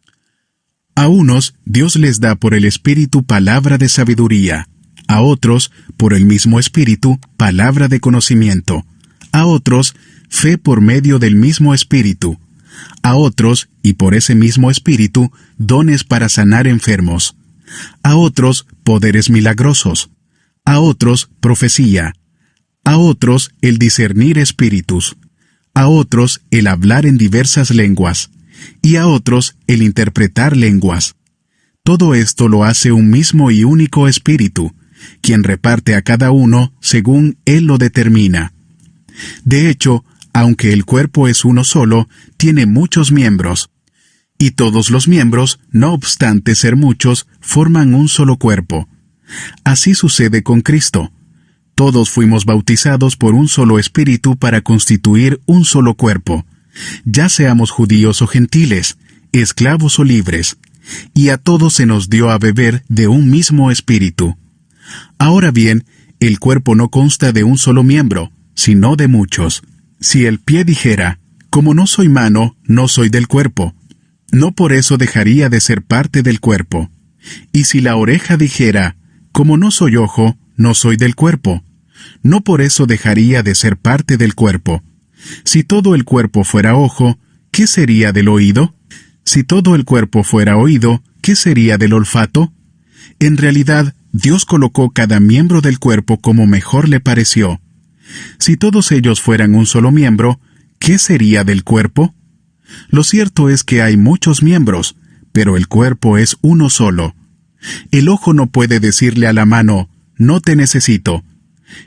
A unos, Dios les da por el Espíritu palabra de sabiduría; a otros, por el mismo Espíritu, palabra de conocimiento; a otros, fe por medio del mismo Espíritu; a otros, y por ese mismo Espíritu, dones para sanar enfermos; a otros, poderes milagrosos; a otros, profecía; a otros, el discernir espíritus; a otros, el hablar en diversas lenguas; y a otros, el interpretar lenguas. Todo esto lo hace un mismo y único Espíritu, quien reparte a cada uno según Él lo determina. De hecho, aunque el cuerpo es uno solo, tiene muchos miembros. Y todos los miembros, no obstante ser muchos, forman un solo cuerpo. Así sucede con Cristo. Todos fuimos bautizados por un solo Espíritu para constituir un solo cuerpo, ya seamos judíos o gentiles, esclavos o libres, y a todos se nos dio a beber de un mismo Espíritu. Ahora bien, el cuerpo no consta de un solo miembro, sino de muchos. Si el pie dijera: como no soy mano, no soy del cuerpo, no por eso dejaría de ser parte del cuerpo. Y si la oreja dijera: como no soy ojo, no soy del cuerpo, no por eso dejaría de ser parte del cuerpo. Si todo el cuerpo fuera ojo, ¿qué sería del oído? Si todo el cuerpo fuera oído, ¿qué sería del olfato? En realidad, Dios colocó cada miembro del cuerpo como mejor le pareció. Si todos ellos fueran un solo miembro, ¿qué sería del cuerpo? Lo cierto es que hay muchos miembros, pero el cuerpo es uno solo. El ojo no puede decirle a la mano: no te necesito.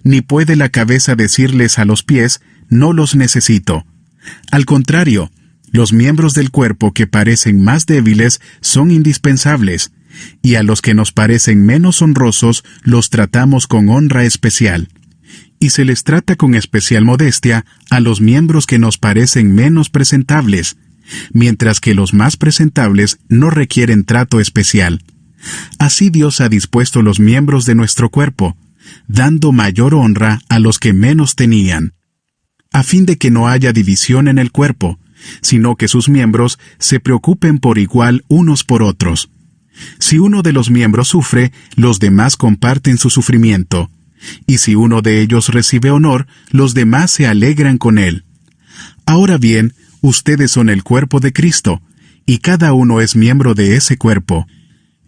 Ni puede la cabeza decirles a los pies, no los necesito. Al contrario, los miembros del cuerpo que parecen más débiles son indispensables, y a los que nos parecen menos honrosos los tratamos con honra especial. Y se les trata con especial modestia a los miembros que nos parecen menos presentables, mientras que los más presentables no requieren trato especial. Así Dios ha dispuesto los miembros de nuestro cuerpo, dando mayor honra a los que menos tenían, a fin de que no haya división en el cuerpo, sino que sus miembros se preocupen por igual unos por otros. Si uno de los miembros sufre, los demás comparten su sufrimiento, y si uno de ellos recibe honor, los demás se alegran con él. Ahora bien, ustedes son el cuerpo de Cristo, y cada uno es miembro de ese cuerpo.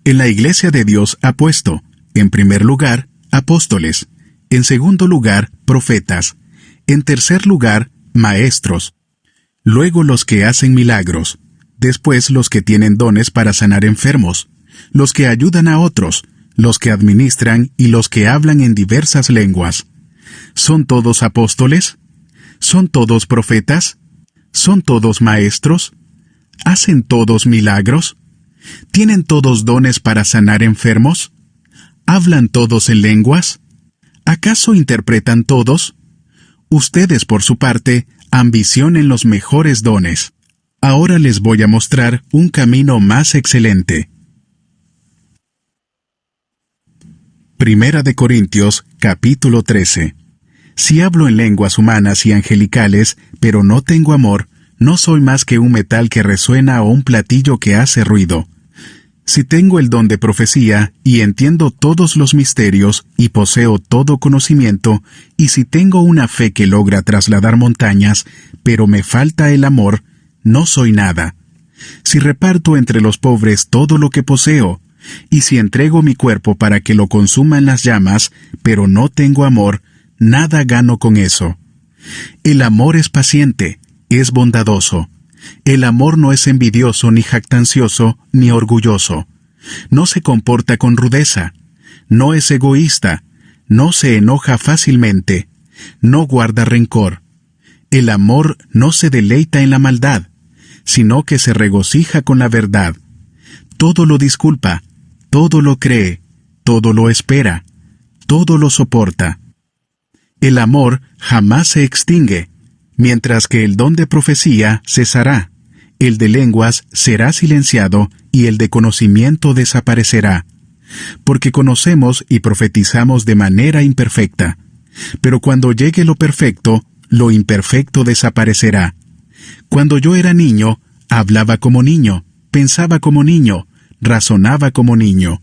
En la Iglesia de Dios ha puesto, en primer lugar, apóstoles, en segundo lugar, profetas, en tercer lugar, maestros, luego los que hacen milagros, después los que tienen dones para sanar enfermos, los que ayudan a otros, los que administran y los que hablan en diversas lenguas. ¿Son todos apóstoles? ¿Son todos profetas? ¿Son todos maestros? ¿Hacen todos milagros? ¿Tienen todos dones para sanar enfermos? ¿Hablan todos en lenguas? ¿Acaso interpretan todos? Ustedes, por su parte, ambicionen los mejores dones. Ahora les voy a mostrar un camino más excelente. Primera de Corintios, capítulo 13. Si hablo en lenguas humanas y angelicales, pero no tengo amor, no soy más que un metal que resuena o un platillo que hace ruido. Si tengo el don de profecía, y entiendo todos los misterios, y poseo todo conocimiento, y si tengo una fe que logra trasladar montañas, pero me falta el amor, no soy nada. Si reparto entre los pobres todo lo que poseo, y si entrego mi cuerpo para que lo consuman las llamas, pero no tengo amor, nada gano con eso. El amor es paciente, es bondadoso. El amor no es envidioso, ni jactancioso, ni orgulloso. No se comporta con rudeza. No es egoísta. No se enoja fácilmente. No guarda rencor. El amor no se deleita en la maldad, sino que se regocija con la verdad. Todo lo disculpa, todo lo cree, todo lo espera, todo lo soporta. El amor jamás se extingue, mientras que el don de profecía cesará, el de lenguas será silenciado y el de conocimiento desaparecerá, porque conocemos y profetizamos de manera imperfecta. Pero cuando llegue lo perfecto, lo imperfecto desaparecerá. Cuando yo era niño, hablaba como niño, pensaba como niño, razonaba como niño.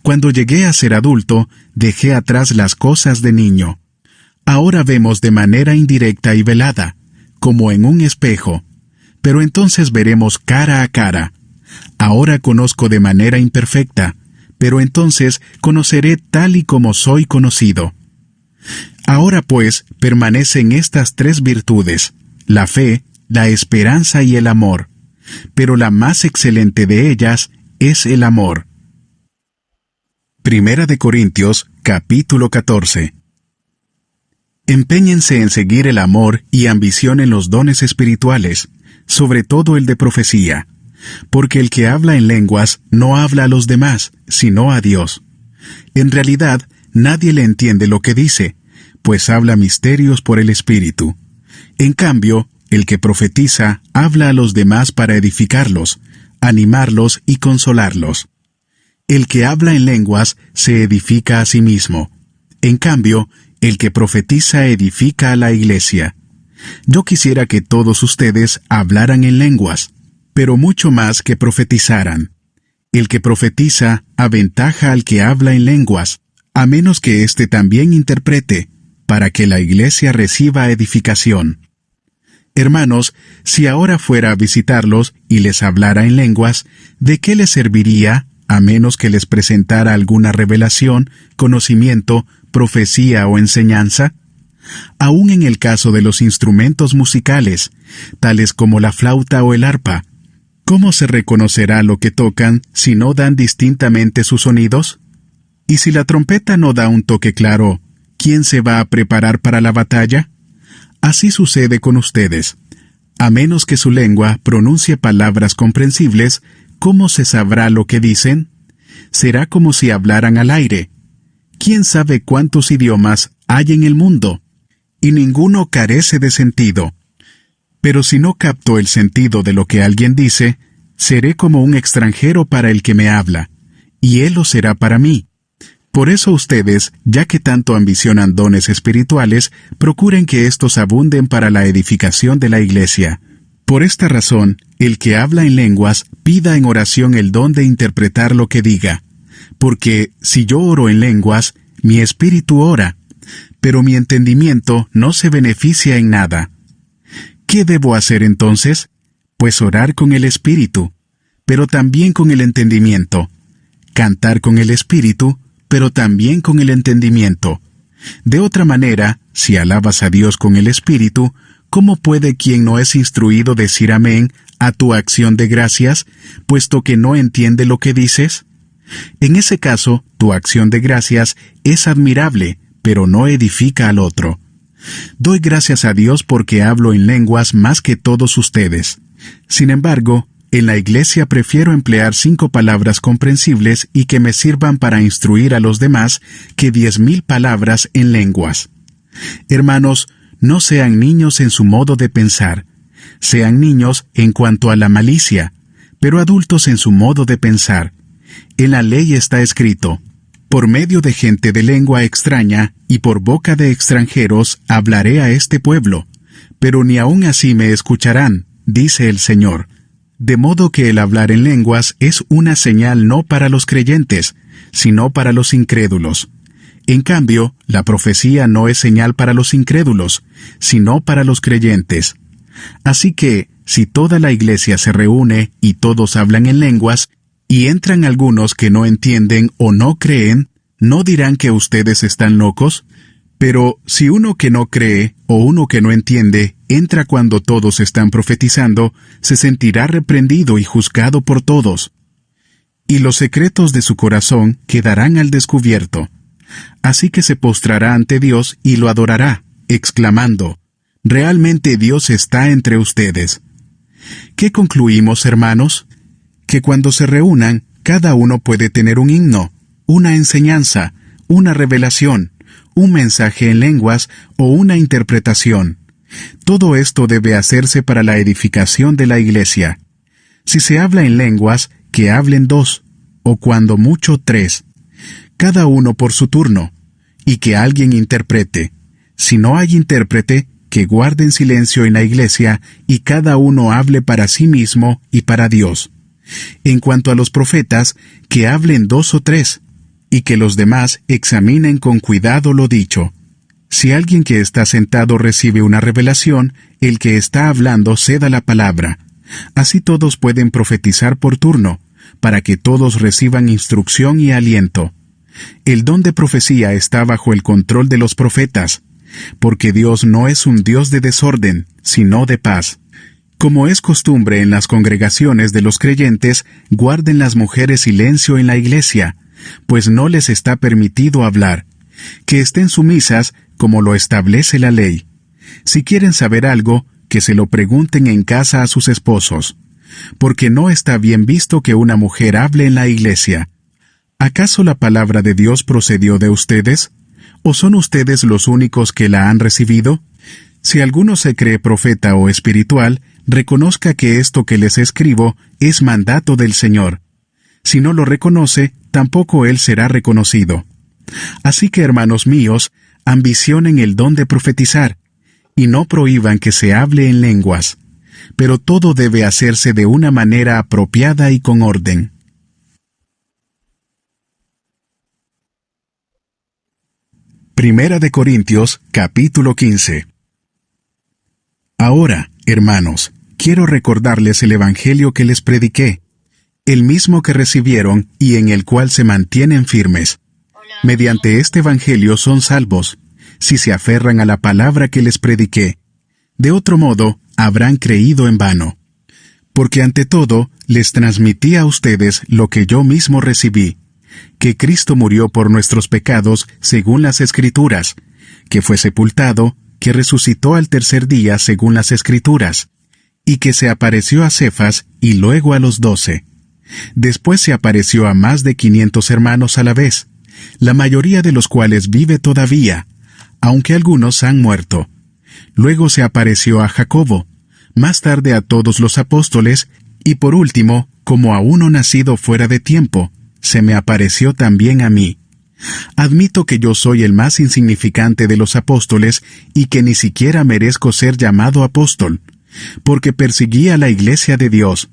Cuando llegué a ser adulto, dejé atrás las cosas de niño. Ahora vemos de manera indirecta y velada, como en un espejo, pero entonces veremos cara a cara. Ahora conozco de manera imperfecta, pero entonces conoceré tal y como soy conocido. Ahora pues permanecen estas tres virtudes, la fe, la esperanza y el amor, pero la más excelente de ellas es el amor. Primera de Corintios, capítulo 14. Empeñense en seguir el amor y ambicionen los dones espirituales, sobre todo el de profecía, porque el que habla en lenguas no habla a los demás, sino a Dios. En realidad, nadie le entiende lo que dice, pues habla misterios por el Espíritu. En cambio, el que profetiza habla a los demás para edificarlos, animarlos y consolarlos. El que habla en lenguas se edifica a sí mismo. En cambio, el que profetiza edifica a la iglesia. Yo quisiera que todos ustedes hablaran en lenguas, pero mucho más que profetizaran. El que profetiza aventaja al que habla en lenguas, a menos que éste también interprete, para que la iglesia reciba edificación. Hermanos, si ahora fuera a visitarlos y les hablara en lenguas, ¿de qué les serviría, a menos que les presentara alguna revelación, conocimiento, profecía o enseñanza? Aún en el caso de los instrumentos musicales, tales como la flauta o el arpa, ¿cómo se reconocerá lo que tocan si no dan distintamente sus sonidos? Y si la trompeta no da un toque claro, ¿quién se va a preparar para la batalla? Así sucede con ustedes. A menos que su lengua pronuncie palabras comprensibles, ¿cómo se sabrá lo que dicen? Será como si hablaran al aire. ¿Quién sabe cuántos idiomas hay en el mundo? Y ninguno carece de sentido. Pero si no capto el sentido de lo que alguien dice, seré como un extranjero para el que me habla, y él lo será para mí. Por eso ustedes, ya que tanto ambicionan dones espirituales, procuren que éstos abunden para la edificación de la iglesia. Por esta razón, el que habla en lenguas, pida en oración el don de interpretar lo que diga. Porque si yo oro en lenguas, mi espíritu ora, pero mi entendimiento no se beneficia en nada. ¿Qué debo hacer entonces? Pues orar con el espíritu, pero también con el entendimiento. Cantar con el espíritu, pero también con el entendimiento. De otra manera, si alabas a Dios con el espíritu, ¿cómo puede quien no es instruido decir amén a tu acción de gracias, puesto que no entiende lo que dices? En ese caso, tu acción de gracias es admirable, pero no edifica al otro. Doy gracias a Dios porque hablo en lenguas más que todos ustedes. Sin embargo, en la iglesia prefiero emplear 5 palabras comprensibles y que me sirvan para instruir a los demás que 10,000 palabras en lenguas. Hermanos, no sean niños en su modo de pensar. Sean niños en cuanto a la malicia, pero adultos en su modo de pensar. En la ley está escrito: por medio de gente de lengua extraña y por boca de extranjeros hablaré a este pueblo, pero ni aun así me escucharán, dice el Señor. De modo que el hablar en lenguas es una señal no para los creyentes, sino para los incrédulos. En cambio, la profecía no es señal para los incrédulos, sino para los creyentes. Así que, si toda la iglesia se reúne y todos hablan en lenguas, y entran algunos que no entienden o no creen, ¿no dirán que ustedes están locos? Pero si uno que no cree o uno que no entiende entra cuando todos están profetizando, se sentirá reprendido y juzgado por todos. Y los secretos de su corazón quedarán al descubierto. Así que se postrará ante Dios y lo adorará, exclamando: «Realmente Dios está entre ustedes». ¿Qué concluimos, hermanos? Que cuando se reúnan, cada uno puede tener un himno, una enseñanza, una revelación, un mensaje en lenguas o una interpretación. Todo esto debe hacerse para la edificación de la iglesia. Si se habla en lenguas, que hablen 2, o cuando mucho 3, cada uno por su turno, y que alguien interprete. Si no hay intérprete, que guarden silencio en la iglesia y cada uno hable para sí mismo y para Dios. En cuanto a los profetas, que hablen 2 o 3, y que los demás examinen con cuidado lo dicho. Si alguien que está sentado recibe una revelación, el que está hablando ceda la palabra. Así todos pueden profetizar por turno, para que todos reciban instrucción y aliento. El don de profecía está bajo el control de los profetas, porque Dios no es un Dios de desorden, sino de paz. Como es costumbre en las congregaciones de los creyentes, guarden las mujeres silencio en la iglesia, pues no les está permitido hablar. Que estén sumisas, como lo establece la ley. Si quieren saber algo, que se lo pregunten en casa a sus esposos. Porque no está bien visto que una mujer hable en la iglesia. ¿Acaso la palabra de Dios procedió de ustedes? ¿O son ustedes los únicos que la han recibido? Si alguno se cree profeta o espiritual, reconozca que esto que les escribo es mandato del Señor. Si no lo reconoce, tampoco él será reconocido. Así que, hermanos míos, ambicionen el don de profetizar, y no prohíban que se hable en lenguas, pero todo debe hacerse de una manera apropiada y con orden. Primera de Corintios, capítulo 15. Ahora, hermanos, quiero recordarles el evangelio que les prediqué, el mismo que recibieron y en el cual se mantienen firmes. Mediante este evangelio son salvos, si se aferran a la palabra que les prediqué. De otro modo, habrán creído en vano. Porque ante todo, les transmití a ustedes lo que yo mismo recibí, que Cristo murió por nuestros pecados según las Escrituras, que fue sepultado, que resucitó al tercer día según las Escrituras, y que se apareció a Cefas y luego a los 12. Después se apareció a más de 500 hermanos a la vez, la mayoría de los cuales vive todavía, aunque algunos han muerto. Luego se apareció a Jacobo, más tarde a todos los apóstoles, y por último, como a uno nacido fuera de tiempo, se me apareció también a mí. Admito que yo soy el más insignificante de los apóstoles y que ni siquiera merezco ser llamado apóstol, porque perseguí a la iglesia de Dios.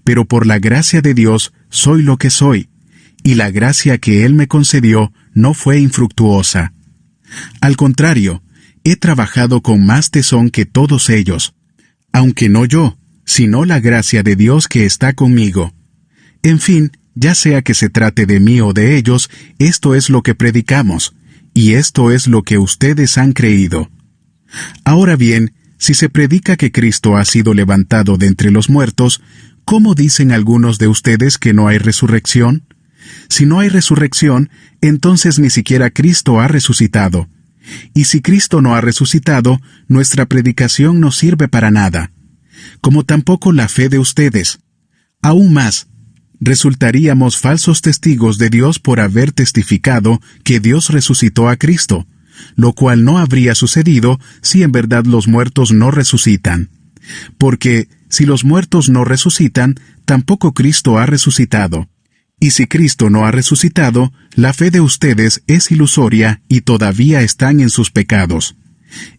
Pero por la gracia de Dios soy lo que soy, y la gracia que Él me concedió no fue infructuosa. Al contrario, he trabajado con más tesón que todos ellos, aunque no yo, sino la gracia de Dios que está conmigo. En fin, ya sea que se trate de mí o de ellos, esto es lo que predicamos, y esto es lo que ustedes han creído. Ahora bien, si se predica que Cristo ha sido levantado de entre los muertos, ¿cómo dicen algunos de ustedes que no hay resurrección? Si no hay resurrección, entonces ni siquiera Cristo ha resucitado. Y si Cristo no ha resucitado, nuestra predicación no sirve para nada, como tampoco la fe de ustedes. Aún más, resultaríamos falsos testigos de Dios por haber testificado que Dios resucitó a Cristo, lo cual no habría sucedido si en verdad los muertos no resucitan. Porque, si los muertos no resucitan, tampoco Cristo ha resucitado. Y si Cristo no ha resucitado, la fe de ustedes es ilusoria y todavía están en sus pecados.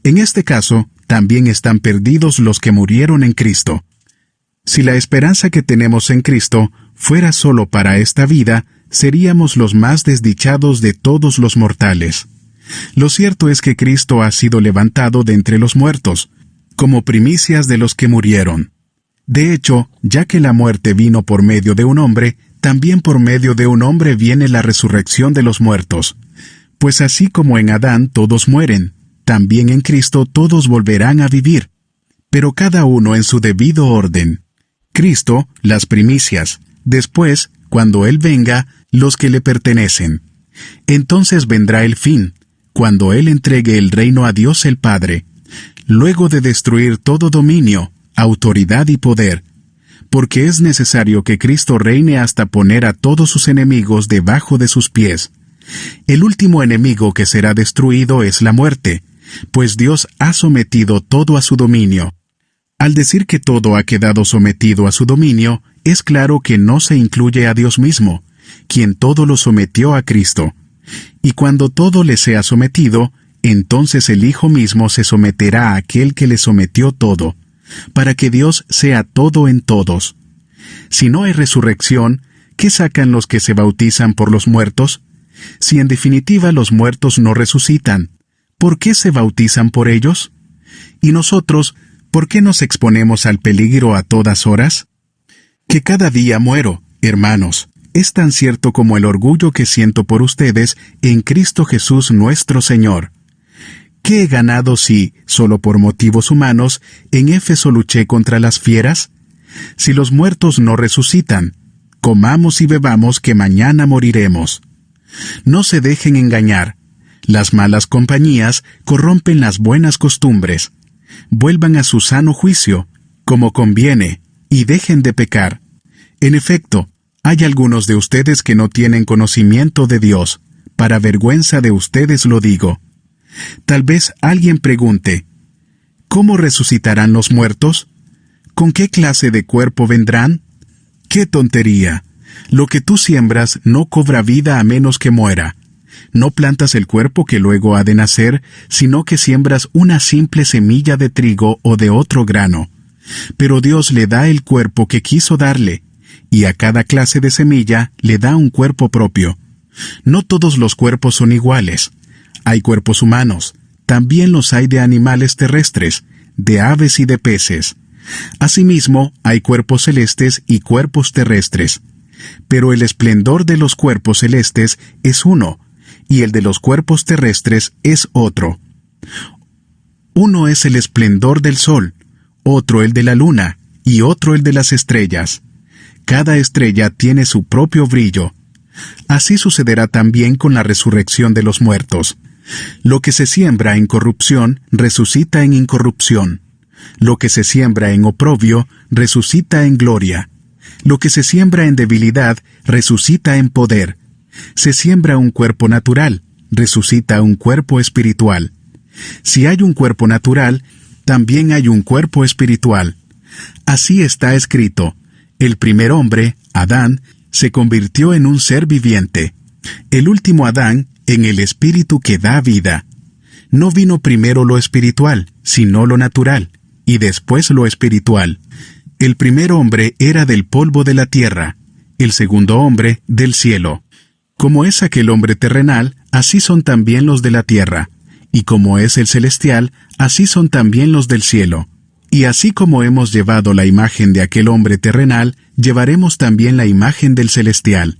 En este caso, también están perdidos los que murieron en Cristo. Si la esperanza que tenemos en Cristo fuera solo para esta vida, seríamos los más desdichados de todos los mortales. Lo cierto es que Cristo ha sido levantado de entre los muertos, como primicias de los que murieron. De hecho, ya que la muerte vino por medio de un hombre, también por medio de un hombre viene la resurrección de los muertos. Pues así como en Adán todos mueren, también en Cristo todos volverán a vivir, pero cada uno en su debido orden. Cristo, las primicias, después, cuando Él venga, los que le pertenecen. Entonces vendrá el fin, cuando Él entregue el reino a Dios el Padre, luego de destruir todo dominio, autoridad y poder, porque es necesario que Cristo reine hasta poner a todos sus enemigos debajo de sus pies. El último enemigo que será destruido es la muerte, pues Dios ha sometido todo a su dominio. Al decir que todo ha quedado sometido a su dominio, es claro que no se incluye a Dios mismo, quien todo lo sometió a Cristo. Y cuando todo le sea sometido, entonces el Hijo mismo se someterá a aquel que le sometió todo, para que Dios sea todo en todos. Si no hay resurrección, ¿qué sacan los que se bautizan por los muertos? Si en definitiva los muertos no resucitan, ¿por qué se bautizan por ellos? Y nosotros, ¿por qué nos exponemos al peligro a todas horas? Que cada día muero, hermanos, es tan cierto como el orgullo que siento por ustedes en Cristo Jesús nuestro Señor. ¿Qué he ganado si, solo por motivos humanos, en Éfeso luché contra las fieras? Si los muertos no resucitan, comamos y bebamos que mañana moriremos. No se dejen engañar. Las malas compañías corrompen las buenas costumbres. Vuelvan a su sano juicio, como conviene, y dejen de pecar. En efecto, hay algunos de ustedes que no tienen conocimiento de Dios. Para vergüenza de ustedes lo digo. Tal vez alguien pregunte, ¿cómo resucitarán los muertos? ¿Con qué clase de cuerpo vendrán? ¡Qué tontería! Lo que tú siembras no cobra vida a menos que muera. No plantas el cuerpo que luego ha de nacer, sino que siembras una simple semilla de trigo o de otro grano. Pero Dios le da el cuerpo que quiso darle, y a cada clase de semilla le da un cuerpo propio. No todos los cuerpos son iguales. Hay cuerpos humanos, también los hay de animales terrestres, de aves y de peces. Asimismo, hay cuerpos celestes y cuerpos terrestres. Pero el esplendor de los cuerpos celestes es uno, y el de los cuerpos terrestres es otro. Uno es el esplendor del sol, otro el de la luna, y otro el de las estrellas. Cada estrella tiene su propio brillo. Así sucederá también con la resurrección de los muertos. Lo que se siembra en corrupción, resucita en incorrupción. Lo que se siembra en oprobio, resucita en gloria. Lo que se siembra en debilidad, resucita en poder. Se siembra un cuerpo natural, resucita un cuerpo espiritual. Si hay un cuerpo natural, también hay un cuerpo espiritual. Así está escrito: el primer hombre, Adán, se convirtió en un ser viviente. El último Adán, en el espíritu que da vida. No vino primero lo espiritual, sino lo natural, y después lo espiritual. El primer hombre era del polvo de la tierra, el segundo hombre del cielo. Como es aquel hombre terrenal, así son también los de la tierra, y como es el celestial, así son también los del cielo. Y así como hemos llevado la imagen de aquel hombre terrenal, llevaremos también la imagen del celestial.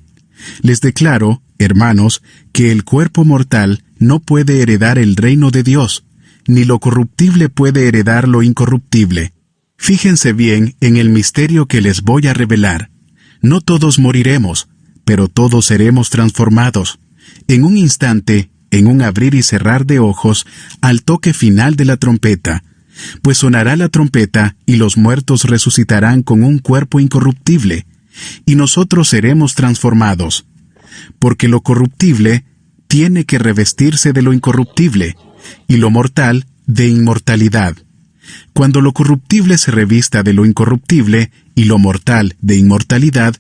Les declaro, hermanos, que el cuerpo mortal no puede heredar el reino de Dios, ni lo corruptible puede heredar lo incorruptible. Fíjense bien en el misterio que les voy a revelar. No todos moriremos, pero todos seremos transformados. En un instante, en un abrir y cerrar de ojos, al toque final de la trompeta. Pues sonará la trompeta, y los muertos resucitarán con un cuerpo incorruptible, y nosotros seremos transformados. Porque lo corruptible tiene que revestirse de lo incorruptible, y lo mortal de inmortalidad. Cuando lo corruptible se revista de lo incorruptible, y lo mortal de inmortalidad,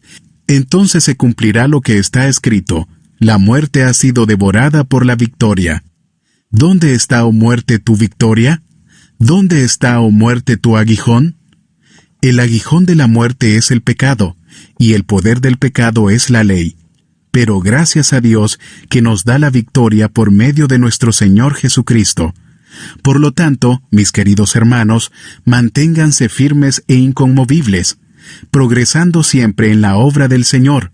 entonces se cumplirá lo que está escrito: la muerte ha sido devorada por la victoria. ¿Dónde está, oh muerte, tu victoria? ¿Dónde está, oh muerte, tu aguijón? El aguijón de la muerte es el pecado, y el poder del pecado es la ley. Pero gracias a Dios que nos da la victoria por medio de nuestro Señor Jesucristo. Por lo tanto, mis queridos hermanos, manténganse firmes e inconmovibles, progresando siempre en la obra del Señor,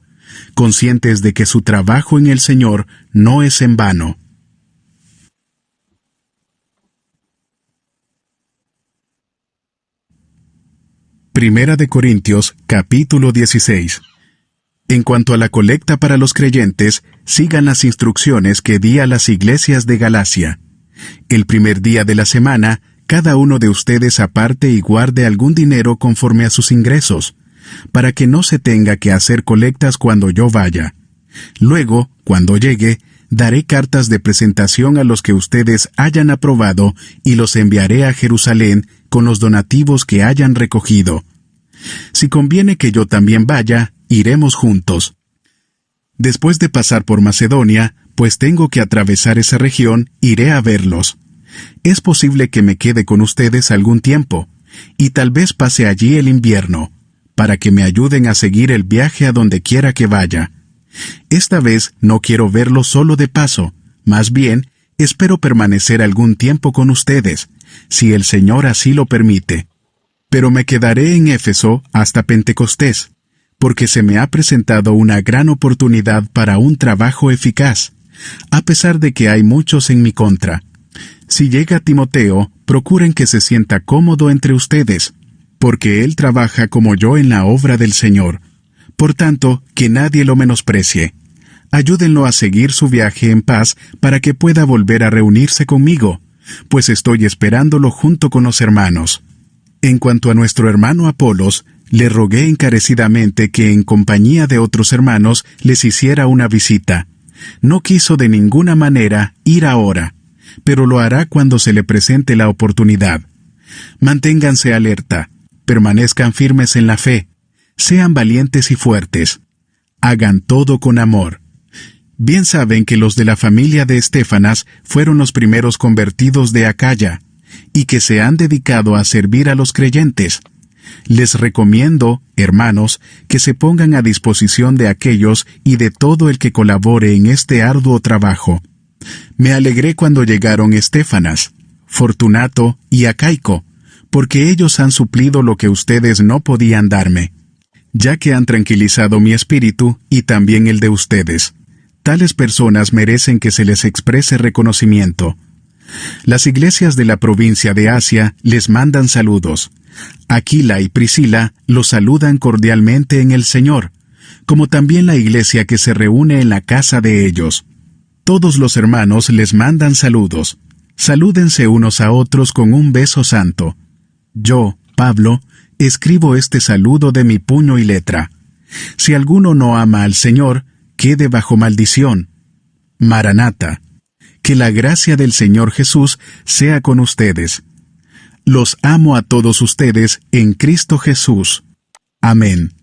conscientes de que su trabajo en el Señor no es en vano. Primera de Corintios, capítulo 16. En cuanto a la colecta para los creyentes, sigan las instrucciones que di a las iglesias de Galacia. El primer día de la semana, cada uno de ustedes aparte y guarde algún dinero conforme a sus ingresos, para que no se tenga que hacer colectas cuando yo vaya. Luego, cuando llegue, daré cartas de presentación a los que ustedes hayan aprobado y los enviaré a Jerusalén con los donativos que hayan recogido. Si conviene que yo también vaya, iremos juntos. Después de pasar por Macedonia, pues tengo que atravesar esa región, iré a verlos. Es posible que me quede con ustedes algún tiempo, y tal vez pase allí el invierno, para que me ayuden a seguir el viaje a donde quiera que vaya. Esta vez no quiero verlos solo de paso, más bien, espero permanecer algún tiempo con ustedes, si el Señor así lo permite. Pero me quedaré en Éfeso hasta Pentecostés, porque se me ha presentado una gran oportunidad para un trabajo eficaz, a pesar de que hay muchos en mi contra. Si llega Timoteo, procuren que se sienta cómodo entre ustedes, porque él trabaja como yo en la obra del Señor. Por tanto, que nadie lo menosprecie. Ayúdenlo a seguir su viaje en paz para que pueda volver a reunirse conmigo, pues estoy esperándolo junto con los hermanos. En cuanto a nuestro hermano Apolos, le rogué encarecidamente que en compañía de otros hermanos les hiciera una visita. No quiso de ninguna manera ir ahora, pero lo hará cuando se le presente la oportunidad. Manténganse alerta, permanezcan firmes en la fe, sean valientes y fuertes. Hagan todo con amor. Bien saben que los de la familia de Estéfanas fueron los primeros convertidos de Acaya, y que se han dedicado a servir a los creyentes. Les recomiendo, hermanos, que se pongan a disposición de aquellos y de todo el que colabore en este arduo trabajo. Me alegré cuando llegaron Estéfanas, Fortunato y Acaico, porque ellos han suplido lo que ustedes no podían darme, ya que han tranquilizado mi espíritu y también el de ustedes. Tales personas merecen que se les exprese reconocimiento. Las iglesias de la provincia de Asia les mandan saludos. Aquila y Priscila los saludan cordialmente en el Señor, como también la iglesia que se reúne en la casa de ellos. Todos los hermanos les mandan saludos. Salúdense unos a otros con un beso santo. Yo, Pablo, escribo este saludo de mi puño y letra. Si alguno no ama al Señor, quede bajo maldición. Maranata. Que la gracia del Señor Jesús sea con ustedes. Los amo a todos ustedes en Cristo Jesús. Amén.